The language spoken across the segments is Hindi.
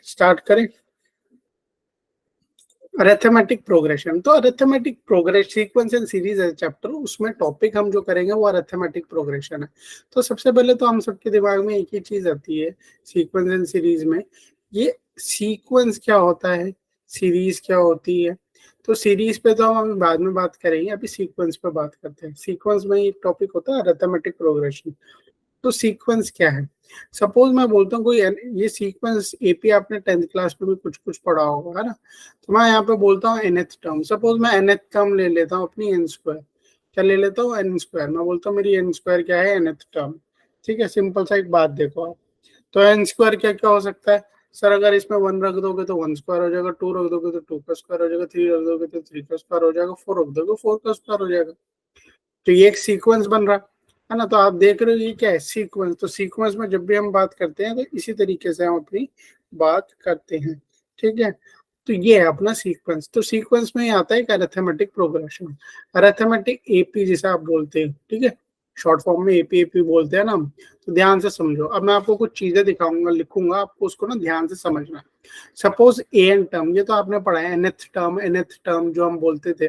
स्टार्ट करें। अरिथमेटिक प्रोग्रेशन, तो arithmetic progress sequence and series है चैप्टर, उसमें टॉपिक हम जो करेंगे वो अरिथमेटिक प्रोग्रेशन है। तो सबसे पहले तो हम सबके दिमाग में एक ही चीज आती है सीक्वेंस एंड सीरीज में, ये सीक्वेंस क्या होता है, सीरीज क्या होती है। तो सीरीज पे तो हम बाद में बात करेंगे, अभी सीक्वेंस पे बात करते हैं। सीक्वेंस में एक टॉपिक होता है अरिथमेटिक प्रोग्रेशन। तो सीक्वेंस क्या है, सपोज मैं बोलता हूँ कोई ये सीक्वेंस एपी आपने 10th क्लास में भी कुछ कुछ पढ़ा होगा, है ना। तो मैं यहाँ पे बोलता हूँ nth टर्म, सपोज मैं nth टर्म ले लेता हूँ अपनी n स्क्वायर, क्या ले लेता हूँ n स्क्वायर, मैं बोलता हूँ मेरी n स्क्वायर क्या है nth टर्म। ठीक है, सिंपल सा एक बात देखो आप, तो n स्क्वायर क्या क्या हो सकता है सर, अगर इसमें 1 रख दोगे तो 1 स्क्वायर हो जाएगा, 2 रख दोगे तो 2 का स्क्वायर हो जाएगा, 3 रख दोगे तो 3 का स्क्वायर हो जाएगा, 4 रख दोगे 4 का स्क्वायर हो जाएगा। तो ये एक सीक्वेंस बन रहा है ना। तो आप देख रहे हो ये क्या है, सीक्वेंस। तो सीक्वेंस में जब भी हम बात करते हैं तो इसी तरीके से हम अपनी बात करते हैं। ठीक है, तो ये है अपना सीक्वेंस। तो सीक्वेंस में ही आता है अरिथमेटिक प्रोग्रेशन, अरिथमेटिक एपी जिसे आप बोलते हैं। ठीक है, शॉर्ट फॉर्म में एपी एपी बोलते हैं ना हम। तो ध्यान से समझो, अब मैं आपको कुछ चीजें दिखाऊंगा, लिखूंगा, आपको उसको ना ध्यान से समझना। सपोज ए एन टर्म, ये तो आपने पढ़ा है nth टर्म, nth टर्म जो हम बोलते थे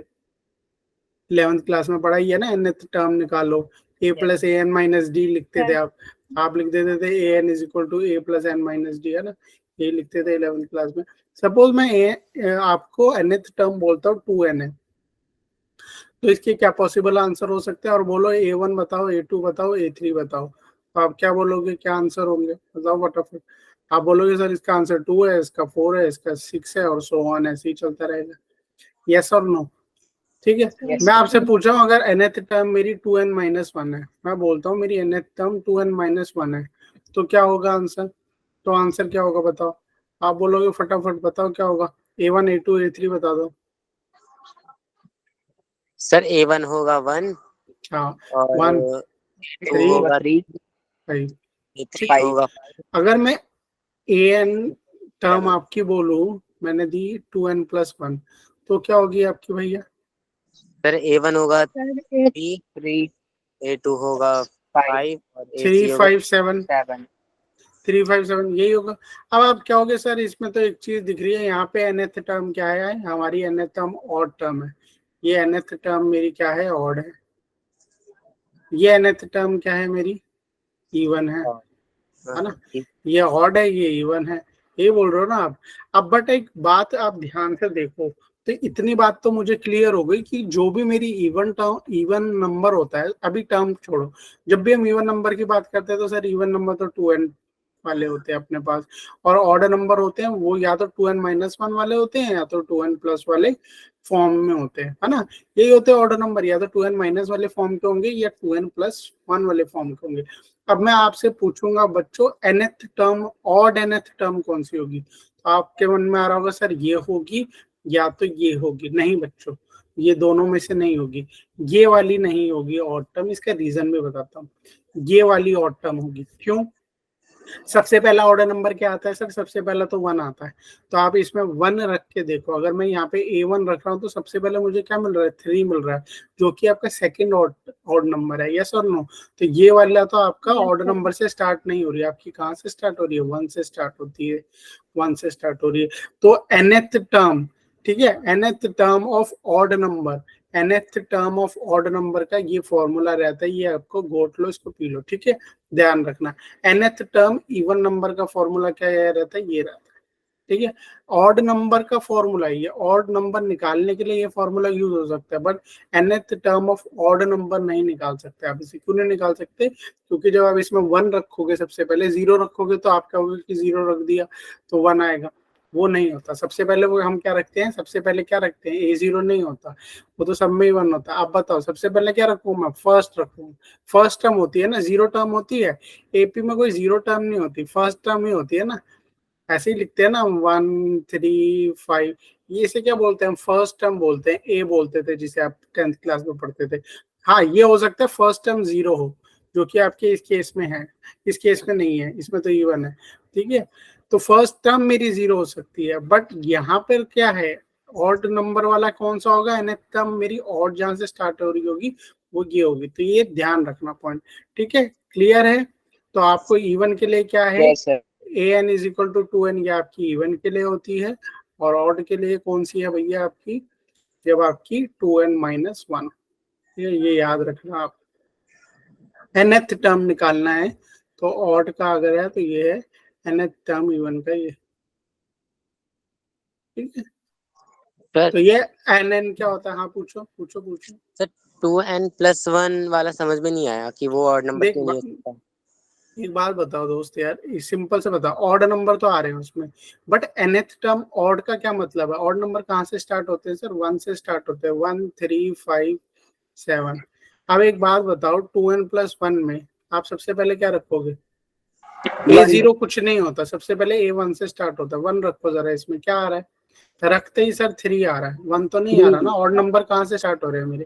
11th क्लास में पढ़ाई है ना, nth टर्म निकालो, a plus a n minus d लिखते थे आप लिख देते थे a n is equal to a plus n minus d, है ना, ये लिखते थे 11th क्लास में। सपोज मैं आपको nth टर्म बोलता हूँ 2n है, तो इसके क्या पॉसिबल आंसर हो सकते हैं, और बोलो a1 बताओ, a2 बताओ, a3 बताओ, तो आप क्या बोलोगे, क्या आंसर होंगे बताओ फटाफट। आप बोलोगे सर इसका आंसर 2 है, इसका 4 है, इसका 6 है, और सो ऑन, ऐसे ही चलता रहेगा। यस और नो। ठीक है, मैं आपसे पूछ रहा हूँ अगर nth टर्म मेरी 2n-1 है, मैं बोलता हूँ मेरी nth टर्म 2n-1 है, तो क्या होगा आंसर। तो आंसर क्या होगा बताओ, आप बोलोगे फटाफट बताओ क्या होगा। a1 a2 a3 बता दो सर। a1 होगा 1, हाँ, और 1 2 होगा 3, 5। a3 होगा 5। अगर मैं an टर्म आपकी बोलूं, मैंने दी 2n+1, तो क्या होगी आपकी भैया। सर a1 होगा 3, a2 होगा 5 और a3 होगा 357 357, यही होगा। अब आप क्या होगे सर, इसमें तो एक चीज दिख रही है यहाँ पे, nth टर्म क्या है, हमारी nth टर्म ऑड टर्म है, ये nth टर्म मेरी क्या है, ऑड है। ये nth टर्म क्या है मेरी, इवन है ना। ये ऑड है, ये इवन है, ये बोल रहे हो ना आप। अब बट एक बात आप ध्यान से देखो, तो इतनी बात तो मुझे क्लियर हो गई कि जो भी मेरी इवन टर्म, इवन नंबर होता है, अभी टर्म छोड़ो, जब भी हम इवन नंबर की बात करते हैं तो सर इवन नंबर तो 2n वाले होते हैं अपने पास, और ऑड नंबर होते हैं वो या तो 2n-1 वाले होते हैं या तो 2n+ वाले फॉर्म में होते हैं, है ना। यही होते हैं ऑर्डर नंबर, या तो 2n- वाले फॉर्म के होंगे या 2n+1 वाले फॉर्म के होंगे। अब मैं आपसे पूछूंगा बच्चों, nth term, odd nth term कौन सी होगी, तो आपके मन में आ रहा होगा सर ये होगी या तो ये होगी। नहीं बच्चों, ये दोनों में से नहीं होगी, ये वाली नहीं होगी ऑड टर्म। इसका रीजन भी बताता हूँ, ये वाली ऑड टर्म होगी। क्यों, सबसे पहला ऑर्डर नंबर क्या आता है सर, सबसे पहला तो 1 आता है। तो आप इसमें 1 रख के देखो, अगर मैं यहाँ पे a1 रख रहा हूँ तो सबसे पहले मुझे क्या मिल रहा है, 3 मिल रहा है, जो कि आपका सेकंड ऑड नंबर है। यस और नो। तो ये वाला तो आपका ऑर्डर नंबर से स्टार्ट नहीं हो रही है, आपकी कहाँ से स्टार्ट हो रही है, 1 से स्टार्ट होती है, 1 से स्टार्ट हो रही है। तो nth टर्म, ठीक है, nth term of odd number, nth term of odd number का ये फॉर्मूला रहता है, ये आपको गोट लो, इसको पी लो, ठीक है, ध्यान रखना। nth टर्म इवन नंबर का फॉर्मूला क्या रहता है, ये रहता है, ठीक है। ऑड नंबर का फॉर्मूला, ये ऑड नंबर निकालने के लिए ये फॉर्मूला यूज हो सकता है, but nth term of odd number नहीं निकाल सकते आप। इसे क्यों नहीं निकाल सकते, क्योंकि जब आप इसमें 1 रखोगे, सबसे पहले 0 रखोगे तो आप कहोगे कि 0 रख दिया तो 1 आएगा, वो नहीं होता। सबसे पहले वो हम क्या रखते हैं, सबसे पहले क्या रखते हैं, a0 नहीं होता, वो तो सब में ही 1 होता है। आप बताओ सबसे पहले क्या रखूँ मैं, फर्स्ट रखूँ, फर्स्ट टर्म होती है ना, 0 टर्म होती है, एपी में कोई 0 टर्म नहीं होती, फर्स्ट टर्म ही होती है ना, ऐसे ही लिखते हैं ना, 1 3 5, ये इसे क्या बोलते हैं, फर्स्ट टर्म बोलते हैं, ए बोलते थे जिसे आप 10th क्लास में पढ़ते थे। हाँ, ये हो सकता है फर्स्ट टर्म 0 हो, जो कि आपके इस केस में है, इस केस में नहीं है, इसमें तो इवन है, ठीक है। तो फर्स्ट टर्म मेरी 0 हो सकती है, बट यहाँ पर क्या है, ऑड नंबर वाला कौन सा होगा, nth टर्म मेरी ऑड जहां से स्टार्ट हो रही होगी वो ये होगी। तो ये ध्यान रखना पॉइंट, ठीक है, क्लियर है। तो आपको इवन के लिए क्या है, yes, a n is equal to 2n, ये आपकी इवन के लिए होती है, और ऑड के लिए कौन सी है भैया आपकी, जब आपकी 2n माइनस 1। ये याद रखना आप। nth टर्म निकालना है तो ऑड का अगर है तो ये है nth टर्म इवन का, ये ठीक है। सर तो ये nn क्या होता है, हाँ पूछो पूछो पूछो। सर 2n+1 वाला समझ में नहीं आया कि वो ऑड नंबर देख क्यों नहीं हो सकता। एक बात बताओ दोस्त यार, सिंपल से बताओ, ऑड नंबर तो आ रहे हैं उसमें, बट nth टर्म ऑड का क्या मतलब है? ऑड नंबर कहाँ से स्टार्ट होते हैं सर? 1 से स्टार्ट होते हैं, 1 3 5 7। अब एक बात बताओ, 2n+1 में आप सबसे पहले क्या रखोगे? A0 कुछ नहीं होता, सबसे पहले A1 से स्टार्ट होता है, 1 रखो जरा। इसमें क्या आ रहा है? रखते ही सर 3 आ रहा है, 1 तो नहीं आ रहा ना। ऑड नंबर कहाँ से स्टार्ट हो रहे हैं मेरे?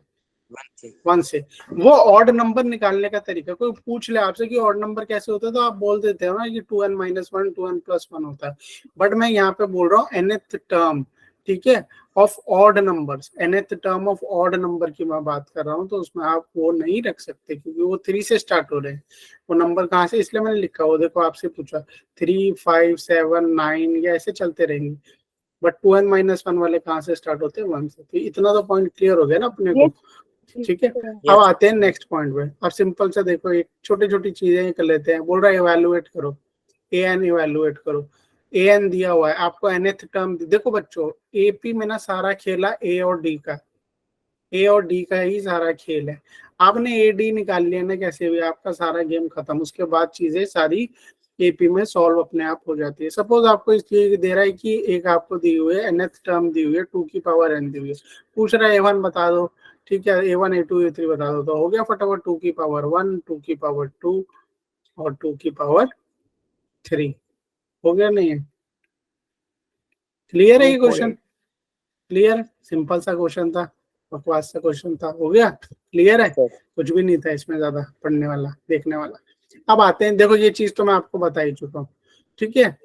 1 से। वो ऑड नंबर निकालने का तरीका, कोई पूछ ले आपसे कि ऑड नंबर कैसे होता है तो आप बोल देते हो ना कि 2n-1 2n+1 होता है, बट मैं यहाँ पे बोल रहा हूँ nth टर्म, ठीक है, of odd numbers. nth term of odd number की मैं बात कर रहा हूँ, तो उसमें आप वो नहीं रख सकते क्योंकि वो 3 से स्टार्ट हो रहे हैं। वो नंबर कहाँ से, इसलिए मैंने लिखा, वो देखो आपसे पूछा 3 5 7 9, ये ऐसे चलते रहेंगे, बट 2n-1 वाले कहाँ से स्टार्ट होते हैं? 1 से। तो इतना तो पॉइंट क्लियर हो गया ना अपने को, ठीक है। अब आते हैं नेक्स्ट पॉइंट पे। अब सिंपल से देखो, एक छोटी छोटी चीजें कर लेते हैं। बोल रहा है इवैल्यूएट करो, ए एन इवैल्यूएट करो। ए एन दिया हुआ है आपको, nth टर्म। देखो बच्चों, एपी में ना सारा खेला ए और डी का, ए और डी का ही सारा खेल है। आपने ए डी निकाल लिया ना कैसे भी, आपका सारा गेम खत्म। उसके बाद चीजें सारी एपी में सॉल्व अपने आप हो जाती है। सपोज आपको इसलिए दे रहा है कि एक आपको दी हुई है nth टर्म दी हुई है, 2 की पावर n दी हुई है, पूछ रहा है A1 बता दो, ठीक है, A1 A2 A3 बता दो, तो हो गया फटाफट। 2 की पावर 1, 2 की पावर 2 और 2 की पावर 3, हो गया नहीं है? क्लियर है ये क्वेश्चन? क्लियर? सिंपल सा क्वेश्चन था, बकवास सा क्वेश्चन था, हो गया क्लियर है? कुछ भी नहीं था इसमें ज्यादा पढ़ने वाला, देखने वाला। अब आते हैं, देखो ये चीज तो मैं आपको बता ही चुका हूँ, ठीक है।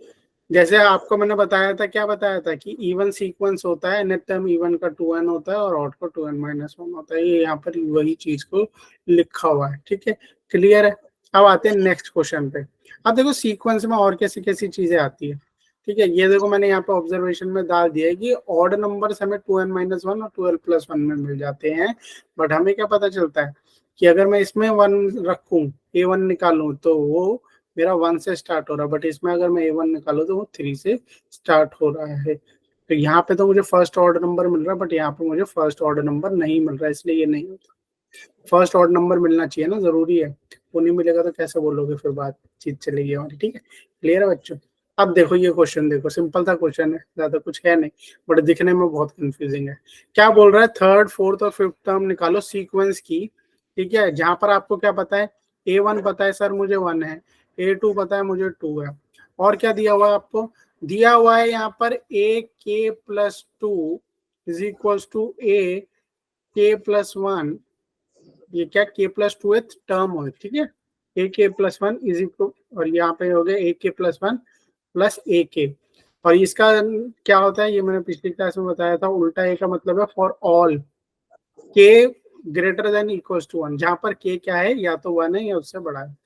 जैसे आपको मैंने बताया था, क्या बताया था कि इवन सीक्वेंस होता है, nth टर्म इवन का 2n होता है और ऑड का 2n-1 होता है। ये यहाँ पर वही चीज को लिखा हुआ है, ठीक है, क्लियर है? अब आते हैं नेक्स्ट क्वेश्चन पे। अब देखो सीक्वेंस में और कैसी कैसी चीजें आती है, ठीक है। ये देखो मैंने यहाँ पे ऑब्जर्वेशन में डाल दिया है कि ऑड नंबर्स हमें 2n-1 और 12+1 में मिल जाते हैं, बट हमें क्या पता चलता है कि अगर मैं इसमें 1 रखूं, A1 निकालूं, तो वो मेरा 1 से स्टार्ट हो रहा है, बट इसमें अगर मैं A1 निकालूं तो वो 3 से स्टार्ट हो रहा है। तो यहाँ पे तो मुझे फर्स्ट ऑर्डर नंबर मिल रहा है, बट यहाँ पे मुझे फर्स्ट ऑर्डर नंबर नहीं मिल रहा है, इसलिए ये नहीं होता। फर्स्ट ऑर्डर नंबर मिलना चाहिए ना, जरूरी है। वो नहीं मिलेगा तो कैसे बोलोगे, फिर बातचीत चलेगी हमारी, ठीक है। क्लियर है बच्चों? अब देखो ये क्वेश्चन, देखो सिंपल सा क्वेश्चन है, ज्यादा कुछ है नहीं, बट दिखने में बहुत कंफ्यूजिंग है। क्या बोल रहा है? थर्ड फोर्थ और फिफ्थ टर्म निकालो सीक्वेंस की, ठीक है। जहां पर आपको क्या पता है, A1 पता है सर मुझे 1 है, A2 पता है मुझे 2 है, और क्या दिया हुआ है आपको? दिया हुआ है यहाँ पर AK+2 is equal to AK+1। ये क्या, K+2 टर्म हो, ठीक है। AK+1 इज इक्वल, और यहाँ पे हो गया AK+1 प्लस AK। और इसका क्या होता है, ये मैंने पिछली क्लास में बताया था, उल्टा ए का मतलब है for all K greater than equal to 1, जहां पर K क्या है, या तो 1 है या उससे बड़ा है।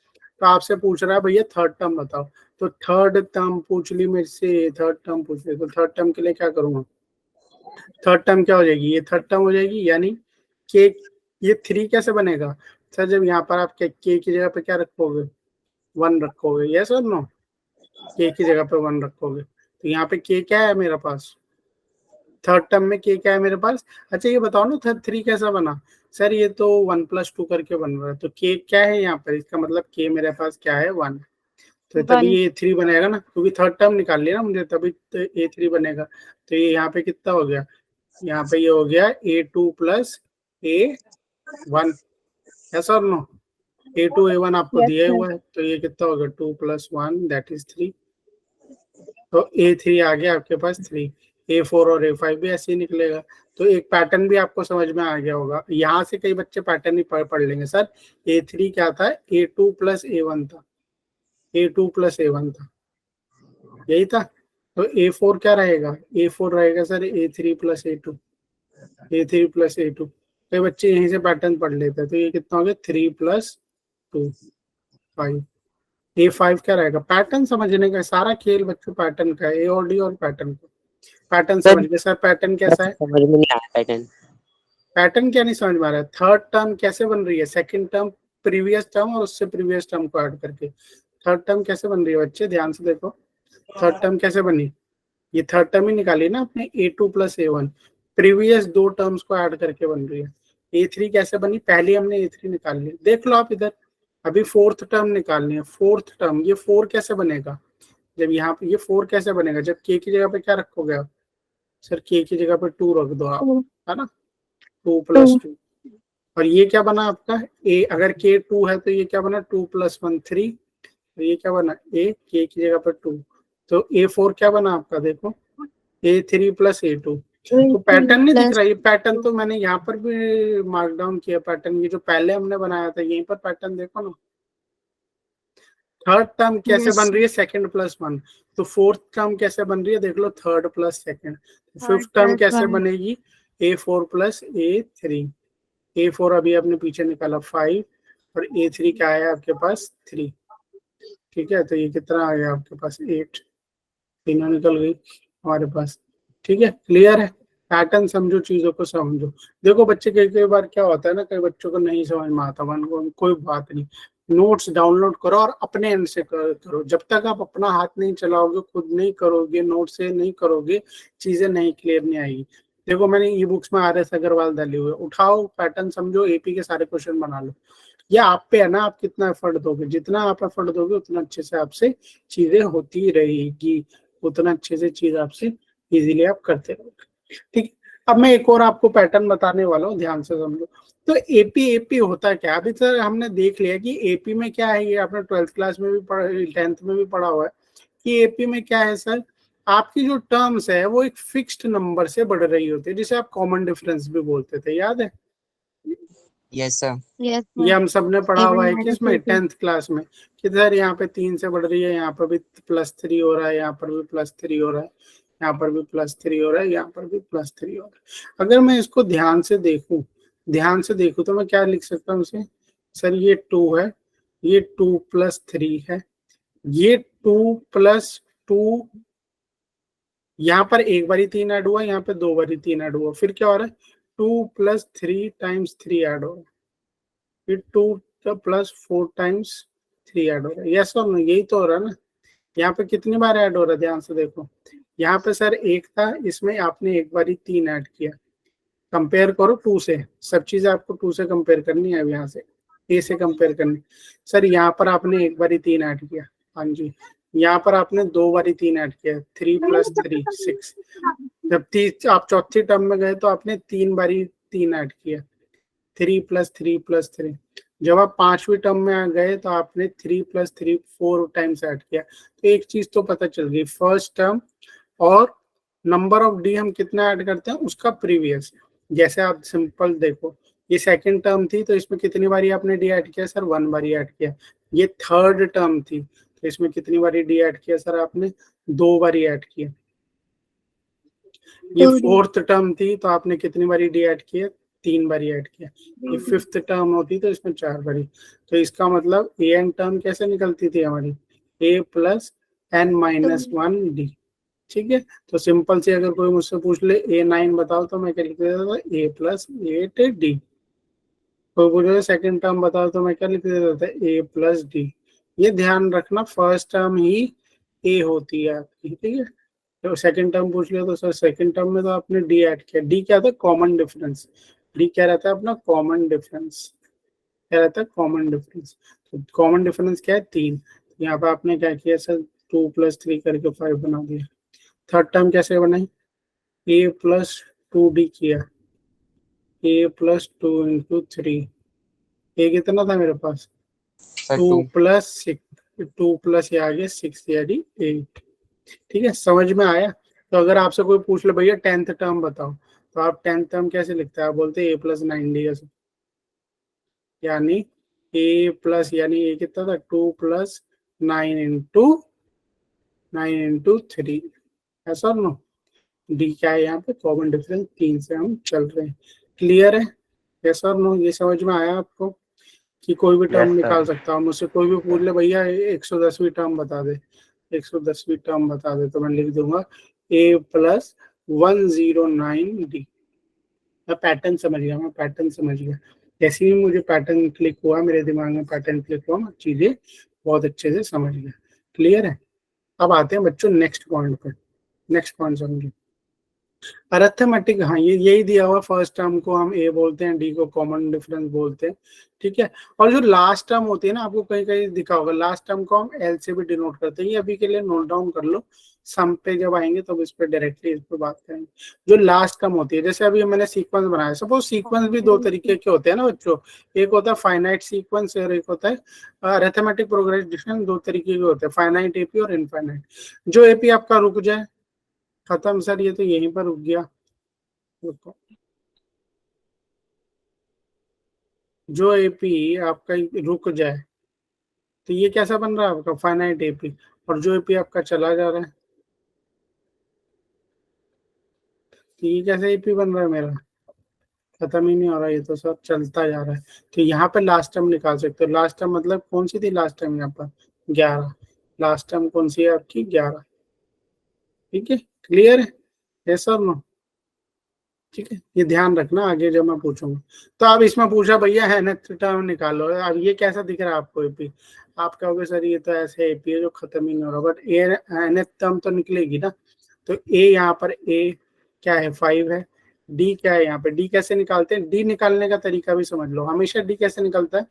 तो आपसे पूछ रहा है भैया थर्ड टर्म बताओ, तो थर्ड टर्म पूछ ली मेरे से, थर्ड टर्म पूछ ली, तो थर्ड टर्म के लिए क्या करूंगा? थर्ड टर्म क्या हो जाएगी, ये थर्ड टर्म हो जाएगी, यानी के, ये 3 कैसे बनेगा सर? जब यहाँ पर आप के की जगह पे क्या रखोगे? 1 रखोगे, यस और नो? के की जगह पे 1 रखोगे, तो यहाँ पे के क्या है मेरे पास? थर्ड टर्म में के क्या है मेरे पास? अच्छा ये बताओ ना, थर्ड 3 कैसा बना? सर ये तो 1+2 करके बन रहा है, तो के क्या है यहाँ पर? इसका मतलब के मेरे पास क्या है? 1। तो तभी ये 3 बनेगा ना, क्योंकि थर्ड टर्म निकाल लिया ना मुझे, तभी तो A3 बनेगा। तो ये यहाँ पे कितना हो गया? यहाँ पे ये हो गया A2 प्लस A1, यस और नो? A2 A1 आपको दिया हुआ है, तो ये कितना होगा? 2 + 1 दैट इज 3। तो A3 आ गया आपके पास 3। A4 और A5 भी ऐसे ही निकलेगा। तो एक पैटर्न भी आपको समझ में आ गया होगा। यहाँ से कई बच्चे पैटर्न ही पढ़ लेंगे, सर A3 क्या था? A2 + A1 था, A2 + A1 था, यही था। तो A4 क्या रहेगा? A4 रहेगा sir A3 + A2, A3 + A2। कई बच्चे यहीं से पैटर्न पढ़ लेते हैं। तो ये कितना हो गया? 3 + 2 5। A5 क्या रहेगा? पैटर्न समझने का सारा खेल बच्चों, पैटर्न का है, ए और डी और पैटर्न का। पैटर्न सर समझ गए सर? पैटर्न कैसा है? समझ में नहीं आया पैटर्न। पैटर्न क्या नहीं समझ में आ रहा है? थर्ड टर्म कैसे बन रही है? सेकंड टर्म, प्रीवियस टर्म और उससे प्रीवियस टर्म को ऐड करके थर्ड टर्म कैसे बन रही है बच्चे? ध्यान से देखो, थर्ड टर्म कैसे बनी? ये थर्ड टर्म ही निकाली ना आपने, A2 + A1, प्रीवियस दो टर्म्स को ऐड करके बन रही है। A3 कैसे बनी? पहले हमने A3 निकाल लिया, देख लो आप इधर। अभी फोर्थ टर्म निकालनी है। फोर्थ टर्म, ये 4 कैसे बनेगा? जब यहाँ पे ये 4 कैसे बनेगा? जब K की जगह पे क्या रखोगे आप? सर K की जगह पे 2 रख दो आप, है ना? 2 + 2। और ये क्या बना आपका? A, अगर K 2 है तो ये क्या बना? 2 + 1 3। तो ये क्या बना? A, K की जगह पे 2। तो A4 क्या बना आपका? देखो, A3 + A2। तो पैटर्न नहीं दिख रहा? ये पैटर्न तो मैंने यहाँ पर भी मार्क डाउन किया पैटर्न, ये जो पहले हमने बनाया था यहीं पर पैटर्न देखो ना। थर्ड टर्म कैसे बन रही है? सेकंड + 1। तो फोर्थ टर्म कैसे बन रही है? देख लो, थर्ड + सेकंड। फिफ्थ टर्म कैसे बनेगी? A4 + A3। A4 अभी आपने पीछे निकाला 5, और A3 क्या है आपके पास? 3। ठीक है, तो ये कितना आ गया आपके पास? 8। तीनों निकल गई हमारे पास। ठीक है, क्लियर है? पैटर्न समझो, चीजों को समझो। देखो बच्चे, कई कई बार क्या होता है ना, कई बच्चों को नहीं समझ में आता वन को, कोई बात नहीं, नोट्स डाउनलोड करो और अपने एंड से करो। जब तक आप अपना हाथ नहीं चलाओगे, खुद नहीं करोगे, नोट से नहीं करोगे, चीजें नहीं क्लियर नहीं आएगी। देखो मैंने ई बुक्स में RS अग्रवाल डाले हुए, उठाओ पैटर्न समझो, AP के सारे क्वेश्चन बना लो। ये आप पे है ना, आप कितना एफर्ट दोगे। जितना आप एफर्ट दोगे उतना अच्छे से आपसे चीजें होती रहेगी, उतना अच्छे से चीज आपसे इजीली आप करते रहोगे। ठीक। अब मैं एक और आपको पैटर्न बताने वाला हूँ, ध्यान से समझो। तो AP होता क्या? अभी तक हमने देख लिया कि AP में क्या है, ये आपने 12th क्लास में भी पढ़ा, 10th में भी पढ़ा हुआ है कि AP में क्या है सर, आपकी जो टर्म्स है वो एक फिक्स्ड नंबर से बढ़ रही होती है, जिसे आप कॉमन डिफरेंस भी बोलते थे, याद है? Yes sir. ये हम सब ने पढ़ा हुआ है किसमें? 10th क्लास में। किधर? यहाँ पे 3 से बढ़ रही है, यहाँ पर भी +3 हो रहा है, यहाँ पर भी +3 हो रहा है, यहाँ पर भी +3 हो रहा है, यहाँ पर भी +3 हो रहा है। अगर मैं इसको ध्यान से देखूं, तो मैं क्या लिख सकता हूँ इसे? सर ये 2 है, ये 2 + 3 है, ये 2 + 2, यहाँ पर एक बारी 3 ऐड हुआ, यहाँ पे 2 बारी 3 ऐड हुआ, फिर क्या हो रहा है? 2 + 3 × 3 ऐड हो रहा है, फिर 2 + 4 × 3 ऐड हो रहा है। यस और नो? यही तो हो रहा है ना। यहाँ पे कितनी बार ऐड हो रहा है? ध्यान से देखो, यहाँ पे सर 1 था, इसमें आपने एक बारी 3 ऐड किया। कंपेयर करो 2 से, सब चीजें आपको 2 से कंपेयर करनी है। अब यहाँ से A से कंपेयर करनी। सर यहाँ पर आपने एक बारी 3 ऐड किया, हाँ जी। यहाँ पर आपने 2 बारी 3 ऐड किया, 3 + 3 6। जब आप चौथी टर्म में गए तो आपने 3 बारी 3 ऐड किया, 3 + 3 + 3। जब आप 5वीं टर्म में आ गए तो आपने 3 + 3 4 टाइम्स ऐड किया। तो एक चीज तो पता चल गई, फर्स्ट टर्म और नंबर ऑफ डी हम कितना ऐड करते हैं उसका प्रीवियस। जैसे आप सिंपल देखो, ये सेकंड टर्म थी तो इसमें कितनी बारी आपने डी ऐड किया? सर 1 बारी ऐड किया। ये थर्ड टर्म थी तो इसमें कितनी बारी डी ऐड किया? सर आपने 2 बारी ऐड किया। ये फोर्थ टर्म थी तो आपने कितनी बारी डी ऐड किया? 3 बारी ऐड किया। ये फिफ्थ टर्म होती तो इसमें 4 बारी। तो इसका मतलब an टर्म कैसे निकलती थी हमारी? A + n - 1 d। ठीक है, तो सिंपल से अगर कोई मुझसे पूछ ले A9 बताओ तो मैं क्या लिख देता था? A + 8 d। कोई पूछे सेकंड टर्म बताओ तो मैं क्या लिख देता था? A + d। ये ध्यान रखना, फर्स्ट टर्म ही A होती है आपकी। ठीक है, तो सेकंड टर्म पूछ लिया तो सर सेकंड टर्म में तो आपने डी ऐड किया। डी क्या था? Common difference. डी क्या रहता है अपना? Common difference. क्या रहता है? Common difference. तो कॉमन डिफरेंस क्या है? 3। यहाँ पे आपने क्या किया सर? 2 + 3 करके 5 बना दिया। थर्ड टर्म कैसे बनाई? A + 2d किया, A + 2 × 3। A कितना था मेरे पास? 2 + 6, 2 + ये आ गया 6 यानी 8। ठीक है, समझ में आया? तो अगर आपसे कोई पूछ ले भैया 10th टर्म बताओ, तो आप 10th टर्म कैसे लिखते हैं? आप बोलते हैं A + 9d, यानी यानी A कितना था? 2 + 9 × 3। ऐसा नो? डी क्या है यहाँ पे? Common difference. 3 से हम चल रहे हैं। क्लियर है? ऐसा नो? ये समझ में आया आपको कि कोई भी टर्म Yes, sir. निकाल सकता हूँ मुझसे, कोई भी पूछ ले भैया 110वीं टर्म बता दे, 110वीं टर्म बता दे, तो मैं लिख दूंगा a+109d। मैं पैटर्न समझ गया, मैं पैटर्न समझ गया। जैसे ही मुझे पैटर्न क्लिक हुआ, मेरे दिमाग में पैटर्न क्लिक हुआ, मैं चीजें बहुत अच्छे से समझ गया। क्लियर है? अब आते हैं बच्चों नेक्स्ट पॉइंट पर। नेक्स्ट पॉइंट समझिए, अरिथमेटिक। हाँ, ये यही दिया हुआ, फर्स्ट टर्म को हम ए बोलते हैं, डी को कॉमन डिफरेंस बोलते हैं, ठीक है। और जो लास्ट टर्म होती है ना, आपको कहीं कहीं दिखा होगा, लास्ट टर्म को हम एल से भी डिनोट करते हैं। ये अभी के लिए नोट डाउन कर लो, सम पे जब आएंगे तब इस पर डायरेक्टली इस पर बात करेंगे। जो लास्ट टर्म होती है, जैसे अभी मैंने सीक्वेंस बनाया, सपोज सीक्वेंस भी दो तरीके के होते हैं ना बच्चों, एक होता है फाइनाइट सीक्वेंस और एक होता है अरिथमेटिक प्रोग्रेशन। दो तरीके के होते हैं, फाइनाइट एपी और इनफाइनाइट। जो एपी आपका रुक जाए, खत्म सर, ये तो यहीं पर रुक गया। जो एपी आपका रुक जाए, तो ये कैसा बन रहा है आपका फाइनाइट एपी। और जो एपी आपका चला जा रहा है, तो ये कैसे एपी बन रहा है मेरा, खत्म ही नहीं हो रहा, ये तो सब चलता जा रहा है। तो यहाँ पे लास्ट टर्म निकाल सकते हो। लास्ट टर्म मतलब कौन सी थी लास्ट टर्म, यहाँ पर 11। लास्ट टर्म कौन सी है आपकी, 11। ठीक है, क्लियर है? ये सब नो, ठीक है, ये ध्यान रखना आगे जब मैं पूछूंगा। तो अब इसमें पूछा भैया है नेक्स्ट टर्म निकालो, अब ये कैसा दिख रहा है आपको एपी। आप कहोगे सर ये तो ऐसे एपी है जो खत्म ही नहीं हो रहा, बट ए नेक्स्ट टर्म तो निकलेगी ना। तो ए यहाँ पर ए क्या है, 5 है। डी क्या है यहाँ पे, डी कैसे निकालते हैं, डी निकालने का तरीका भी समझ लो। हमेशा डी कैसे निकलता है,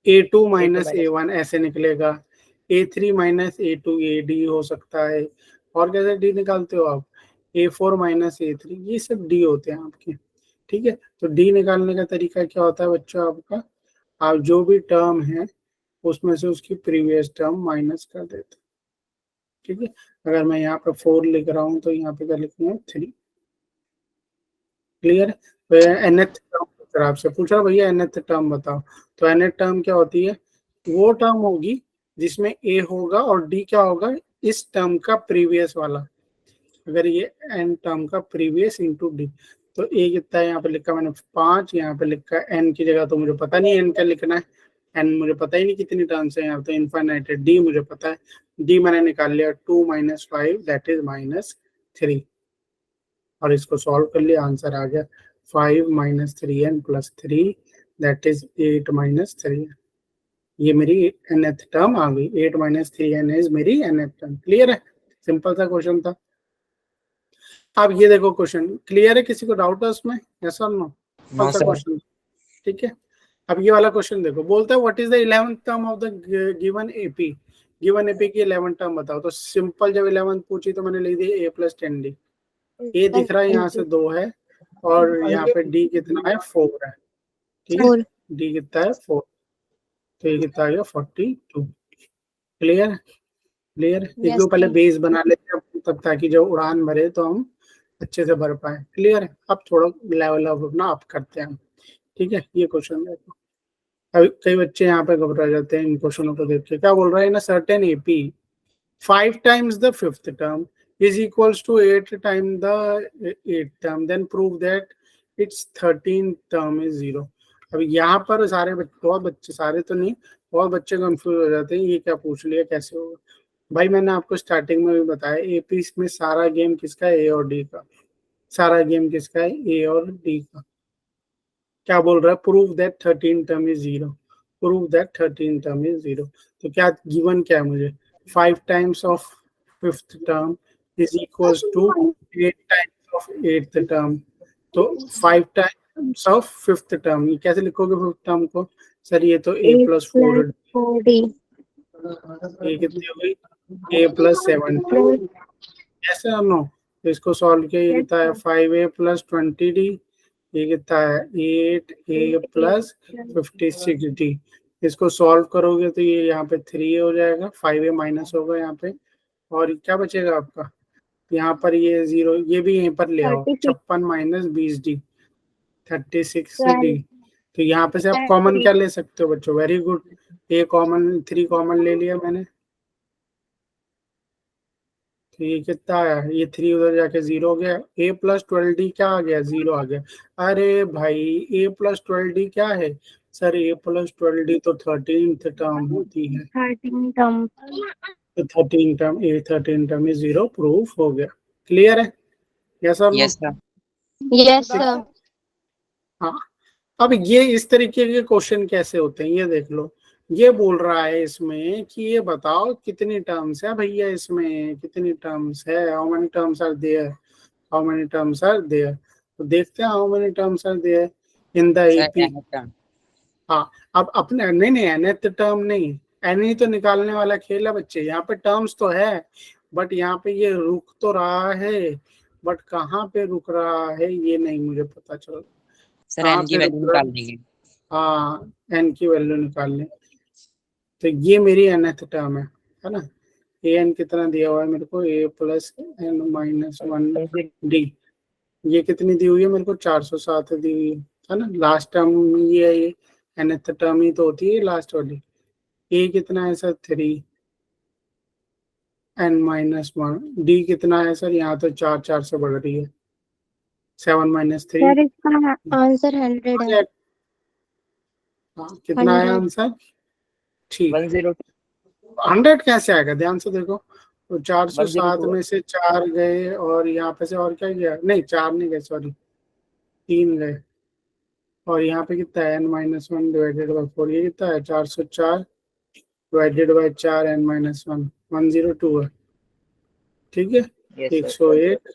A2 माइनस A1 ऐसे निकलेगा, A3 माइनस A2 AD हो सकता है। और कैसे डी निकालते हो आप, A4 माइनस A3, ये सब डी होते हैं आपके। ठीक है, तो डी निकालने का तरीका क्या होता है बच्चों आपका, आप जो भी टर्म है उसमें से उसकी प्रीवियस टर्म माइनस कर देते हैं। ठीक है, अगर मैं यहाँ पे 4 लिख रहा हूँ तो यहाँ पे क्या लिखूंगा, 3। क्लियर है? तो nth टर्म आपसे पूछा भैया nth टर्म बताओ, तो nth टर्म क्या होती है, वो टर्म होगी जिसमें a होगा और d क्या होगा, इस टर्म का प्रीवियस वाला। अगर ये n टर्म का प्रीवियस इंटू डी, तो a कितना है यहाँ पे लिखा मैंने 5, यहाँ पे लिखा n की जगह, तो मुझे पता नहीं n क्या लिखना है, n मुझे पता ही नहीं कितनी टर्म्स है यहाँ पे, इनफाइनाइट है। d मुझे पता है, d मैंने निकाल लिया 2 माइनस 5 दैट इज -3, और इसको सॉल्व कर लिया, आंसर आ गया 5 minus 3n plus 3 that is 8 minus 3। ये मेरी nth टर्म आ गई, 8 माइनस 3n इज मेरी nth टर्म। क्लियर है? सिंपल सा क्वेश्चन था। अब ये देखो क्वेश्चन, क्लियर है? किसी को डाउट है उसमें, यस और नो? कौन सा क्वेश्चन, ठीक है। अब ये वाला क्वेश्चन देखो, बोलता है what is the 11th term of the given AP. Given AP की 11th टर्म बताओ। तो सिंपल, जब 11th पूछी तो मैंने लिख दी a+10d। ए दिख रहा है यहाँ से 2 है, और यहाँ पे डी कितना है, 4 है। ठीक है, डी कितना है, 4, तो ये कितना आ गया 42। क्लियर? क्लियर? एक दो पहले बेस बना लेते हैं तब, ताकि जब उड़ान भरे तो हम अच्छे से भर पाए। क्लियर है? अब थोड़ा लेवल अप अपना अप करते हैं। ठीक है, ये क्वेश्चन देखो। अभी कई बच्चे यहाँ पे घबरा जाते हैं इन क्वेश्चनों को देख के। क्या बोल रहा है ना, certain AP 5 times the 5th term is equals to 8 times the 8th term, then prove that its 13th term is 0। अब यहाँ पर सारे बहुत बच्चे, सारे तो नहीं, बहुत बच्चे कंफ्यूज हो जाते हैं, ये क्या पूछ लिया, कैसे होगा। भाई मैंने आपको स्टार्टिंग में भी बताया, एपी में सारा गेम किसका है, ए और डी का। सारा गेम किसका है, ए और डी का। क्या बोल रहा है, prove that 13 term is 0। Prove that 13 term is 0। तो क्या गिवन क्या है मुझे, 5 times of 5th term is equals to 8 times of 8th term. तो 5 टाइम्स ऑफ 5th टर्म, ये कैसे लिखोगे 5th टर्म को, सर ये तो a+4d, ये कितनी हो गई, a+7d। ऐसे हम नो, तो इसको सॉल्व किया, ये कितना है 5a+20d, ये कितना है 8a+56d। इसको सॉल्व करोगे तो ये यहाँ पे 3 हो जाएगा, 5a माइनस होगा यहाँ पे, और क्या बचेगा आपका, यहाँ पर ये 0, ये भी यहीं पर ले आओ, 56 माइनस 20d 36d। तो यहाँ पे से आप कॉमन क्या ले सकते हो बच्चों, वेरी गुड, ए कॉमन, 3 कॉमन ले लिया मैंने, तो ये कितना आया, ये 3 उधर जाके 0 हो गया। a+12d क्या आ गया, 0 आ गया। अरे भाई a+12d क्या है, सर a प्लस 12d तो 13th टर्म होती है, 13 टर्म। तो 13 टर्म a 13 टर्म में 0 प्रूफ हो गया। क्लियर है? यस और no? Yes sir. Yes sir. हाँ, अब ये इस तरीके के क्वेश्चन कैसे होते हैं ये देख लो। ये बोल रहा है इसमें कि ये बताओ कितनी टर्म्स है भैया, इसमें कितनी टर्म्स है, how many terms are there, how many terms are there. तो देखते हैं how many terms are there in the AP. हाँ, अब अपने नहीं nth टर्म नहीं, एन ही तो निकालने वाला खेल है बच्चे। यहाँ पे टर्म्स तो है बट यहाँ पे ये रुक तो रहा है, बट कहाँ पे रुक रहा है ये नहीं मुझे पता चल। सर एन की वैल्यू निकाल देंगे। हाँ, एन की वैल्यू निकाल लें। तो ये मेरी nth टर्म है ना। ए एन कितना दिया हुआ है मेरे को, a plus n minus 1 d. ये कितनी दी हुई है मेरे को, 407 दी हुई है ना। लास्ट टर्म ये है, ये nth टर्म ही तो होती है लास्ट वाली। ए कितना है सर, 3 एन माइनस 1। डी कितना है सर, यहाँ तो 4 से बढ़ रही है, 7 माइनस 3। सर इसका आंसर 100 है। हाँ, कितना है 100। आंसर? ठीक, 102 100 कैसे आएगा, ध्यान से देखो। तो 407 102 में से 4 गए और यहाँ पे से और क्या गया, नहीं 4 नहीं गए, सॉरी 3 गए। और यहाँ पे कितना है, n माइनस 1 डिवाइडेड बाई 4, ये कितना है 404 डिवाइडेड बाई 4 n माइनस 1, 102 है। ठीक है, यस सर। 101।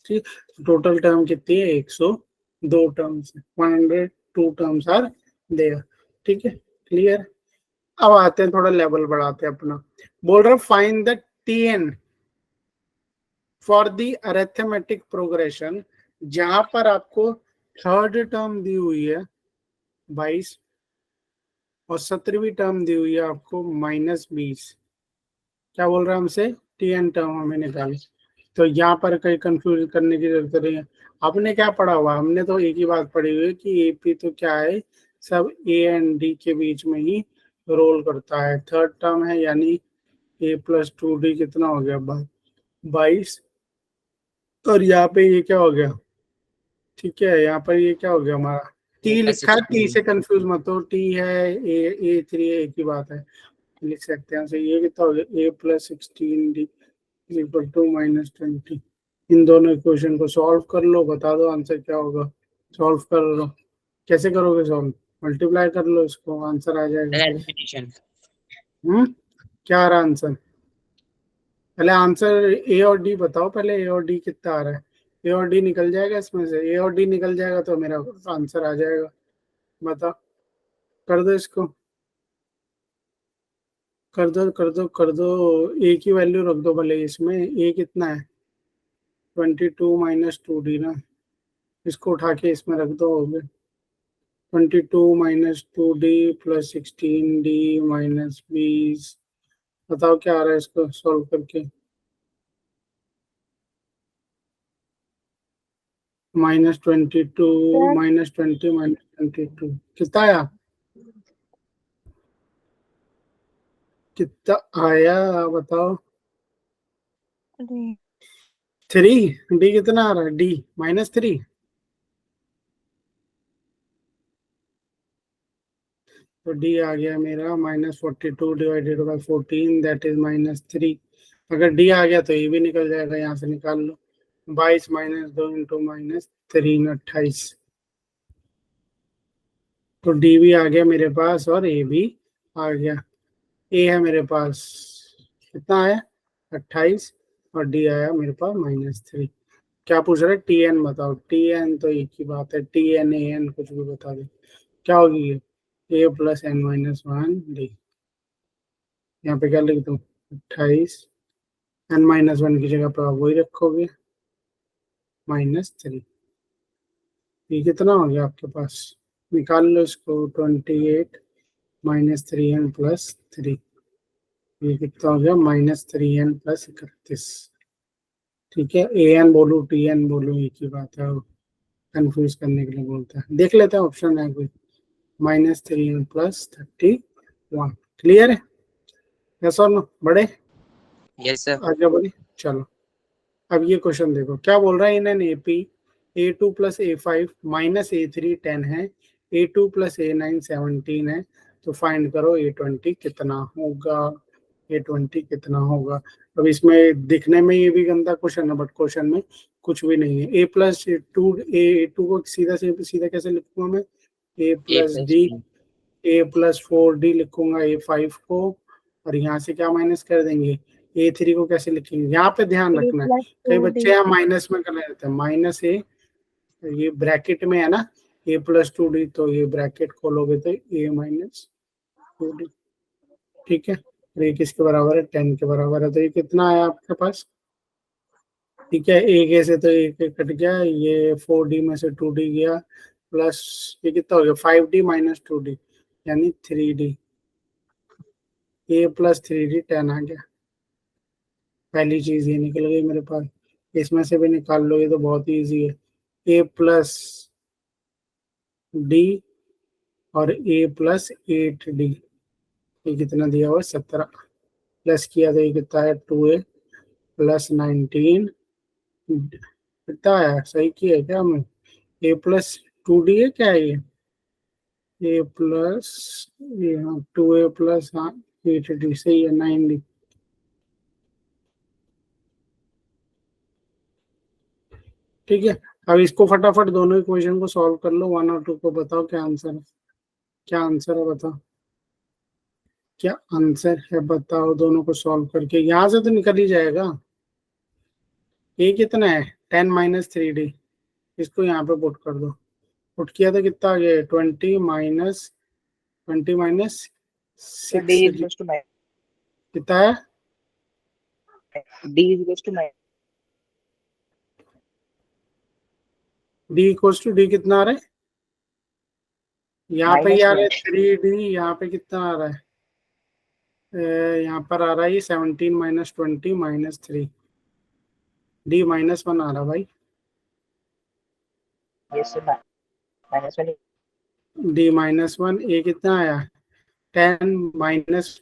ठीक, टोटल टर्म कितनी है, 102 टर्म्स, 102 टर्म्स आर देयर। ठीक है, क्लियर। अब आते हैं थोड़ा लेवल बढ़ाते हैं अपना। बोल रहा find the TN for the arithmetic progression, जहां पर आपको थर्ड टर्म दी हुई है 22 और 17वीं टर्म दी हुई है आपको -20। क्या बोल रहा है हमसे, टीएन टर्म हमें निकाली। तो यहाँ पर कहीं कंफ्यूज करने की जरूरत नहीं है। आपने क्या पढ़ा हुआ, हमने तो एक ही बात पढ़ी हुई है कि एपी तो क्या है, सब ए एंड डी के बीच में ही रोल करता है। थर्ड टर्म है यानी a प्लस 2d कितना हो गया 22। और यहाँ पे ये क्या हो गया, ठीक है, यहाँ पर ये क्या हो गया हमारा, टी लिखा है, टी से कंफ्यूज मत हो, टी है ए 3 एक ही बात है, लिख सकते हैं। ये कितना हो गया, a plus 16d equal to -20। इन दोनों इक्वेशन को सॉल्व कर लो, बता दो आंसर क्या होगा। सॉल्व कर लो, कैसे करोगे सॉल्व, मल्टीप्लाई कर लो इसको, आंसर आ जाएगा। क्या आ रहा है आंसर, पहले आंसर ए और डी बताओ, पहले ए और डी कितना आ रहा है। ए और डी निकल जाएगा, इसमें से ए और डी निकल जाएगा तो मेरा आंसर आ जाएगा। बताओ, कर दो इसको, कर दो कर दो कर दो। ए की वैल्यू रख दो भले इसमें, ए कितना है 22 माइनस 2d ना, इसको उठा के इसमें रख दो, हो गया 22 minus 2d plus 16d minus 20। बताओ क्या आ रहा है इसको सॉल्व करके, -22 -20 -22 कितना आया, कितना आया बताओ। 3, डी कितना आ रहा है, डी -3। तो डी आ गया मेरा -42 डिवाइडेड बाई 14 दैट इज -3। अगर डी आ गया तो ये भी निकल जाएगा, यहाँ से निकाल लो। 22 -2 इंटू -3 28। तो डी भी आ गया मेरे पास और ए भी आ गया। ए है मेरे पास, कितना है 28 और डी आया मेरे पास -3। क्या पूछ रहे, टी एन बताओ। टी एन तो एक ही बात है, टी एन ए एन कुछ भी बता दे, क्या होगी ये, ए प्लस एन माइनस 1 डी। यहाँ पे क्या लिख दूँ, 28 एन माइनस 1 की जगह पर आप वही रखोगे -3। ये कितना हो गया आपके पास, निकाल लो इसको, 28 -3n प्लस 3। ये कितना हो गया -3n प्लस 31। ठीक है, ए एन बोलू टी एन बोलू एक ही बात है, कंफ्यूज करने के लिए बोलता है। देख लेते हैं ऑप्शन है कोई, -3n प्लस 31। क्लियर है, यस और नो बड़े, यस सर। आगे बढ़े चलो। अब ये क्वेश्चन देखो क्या बोल रहा है, in an AP A2 plus A5 minus A3 10 है, A2 प्लस A9 17 है, तो फाइंड करो A20 कितना होगा, A20 कितना होगा। अब इसमें दिखने में ये भी गंदा क्वेश्चन है, बट क्वेश्चन में कुछ भी नहीं है। A प्लस टू, A2 को सीधा सीधा कैसे लिखूंगा मैं, A plus D, A plus 4D लिखूंगा A5 को, और यहाँ से क्या माइनस कर देंगे, A3 को कैसे लिखेंगे, यहाँ पे ध्यान रखना है। कई बच्चे यहाँ माइनस में कर लेते हैं, माइनस ए, ये ब्रैकेट में है ना, A प्लस 2D, तो ये ब्रैकेट खोलोगे तो A माइनस 2D, ठीक है। और ये किसके बराबर है, 10 के बराबर है, तो ये कितना आया आपके पास, ठीक है। एक से तो एक कट गया, ये 4D में से 2D गया, प्लस ये कितना हो गया 5D माइनस 2D यानी 3D, A प्लस 3D 10 आ गया। पहली चीज ये निकल गई मेरे पास, इसमें से भी निकाल लोगे तो बहुत ही ईजी है। A प्लस D और A प्लस 8D, ये कितना दिया हुआ 17, प्लस किया तो ये कितना है 2A प्लस 19, कितना आया, सही किया है क्या हमने, A प्लस 2D है क्या है ये, A प्लस, यहाँ 2A प्लस 8D, सही है 9D, ठीक है। अब इसको फटाफट दोनों इक्वेशन को सॉल्व कर लो, 1 और 2 को बताओ क्या आंसर है, क्या आंसर है बताओ, क्या आंसर है बताओ, दोनों को सॉल्व करके यहां से तो निकल ही जाएगा। ये कितना है 10 माइनस 3D, इसको यहाँ पे पुट कर दो, पुट किया तो कितना आ गया 20 माइनस 6, कितना है D इक्वल्स टू D कितना आ रहा है, यहाँ पे आ रहा है 3D, यहाँ पे कितना आ रहा है, यहाँ पर आ रहा है 17 माइनस 20 माइनस 3, D -1 आ रहा भाई, D -1, A कितना आया 10 माइनस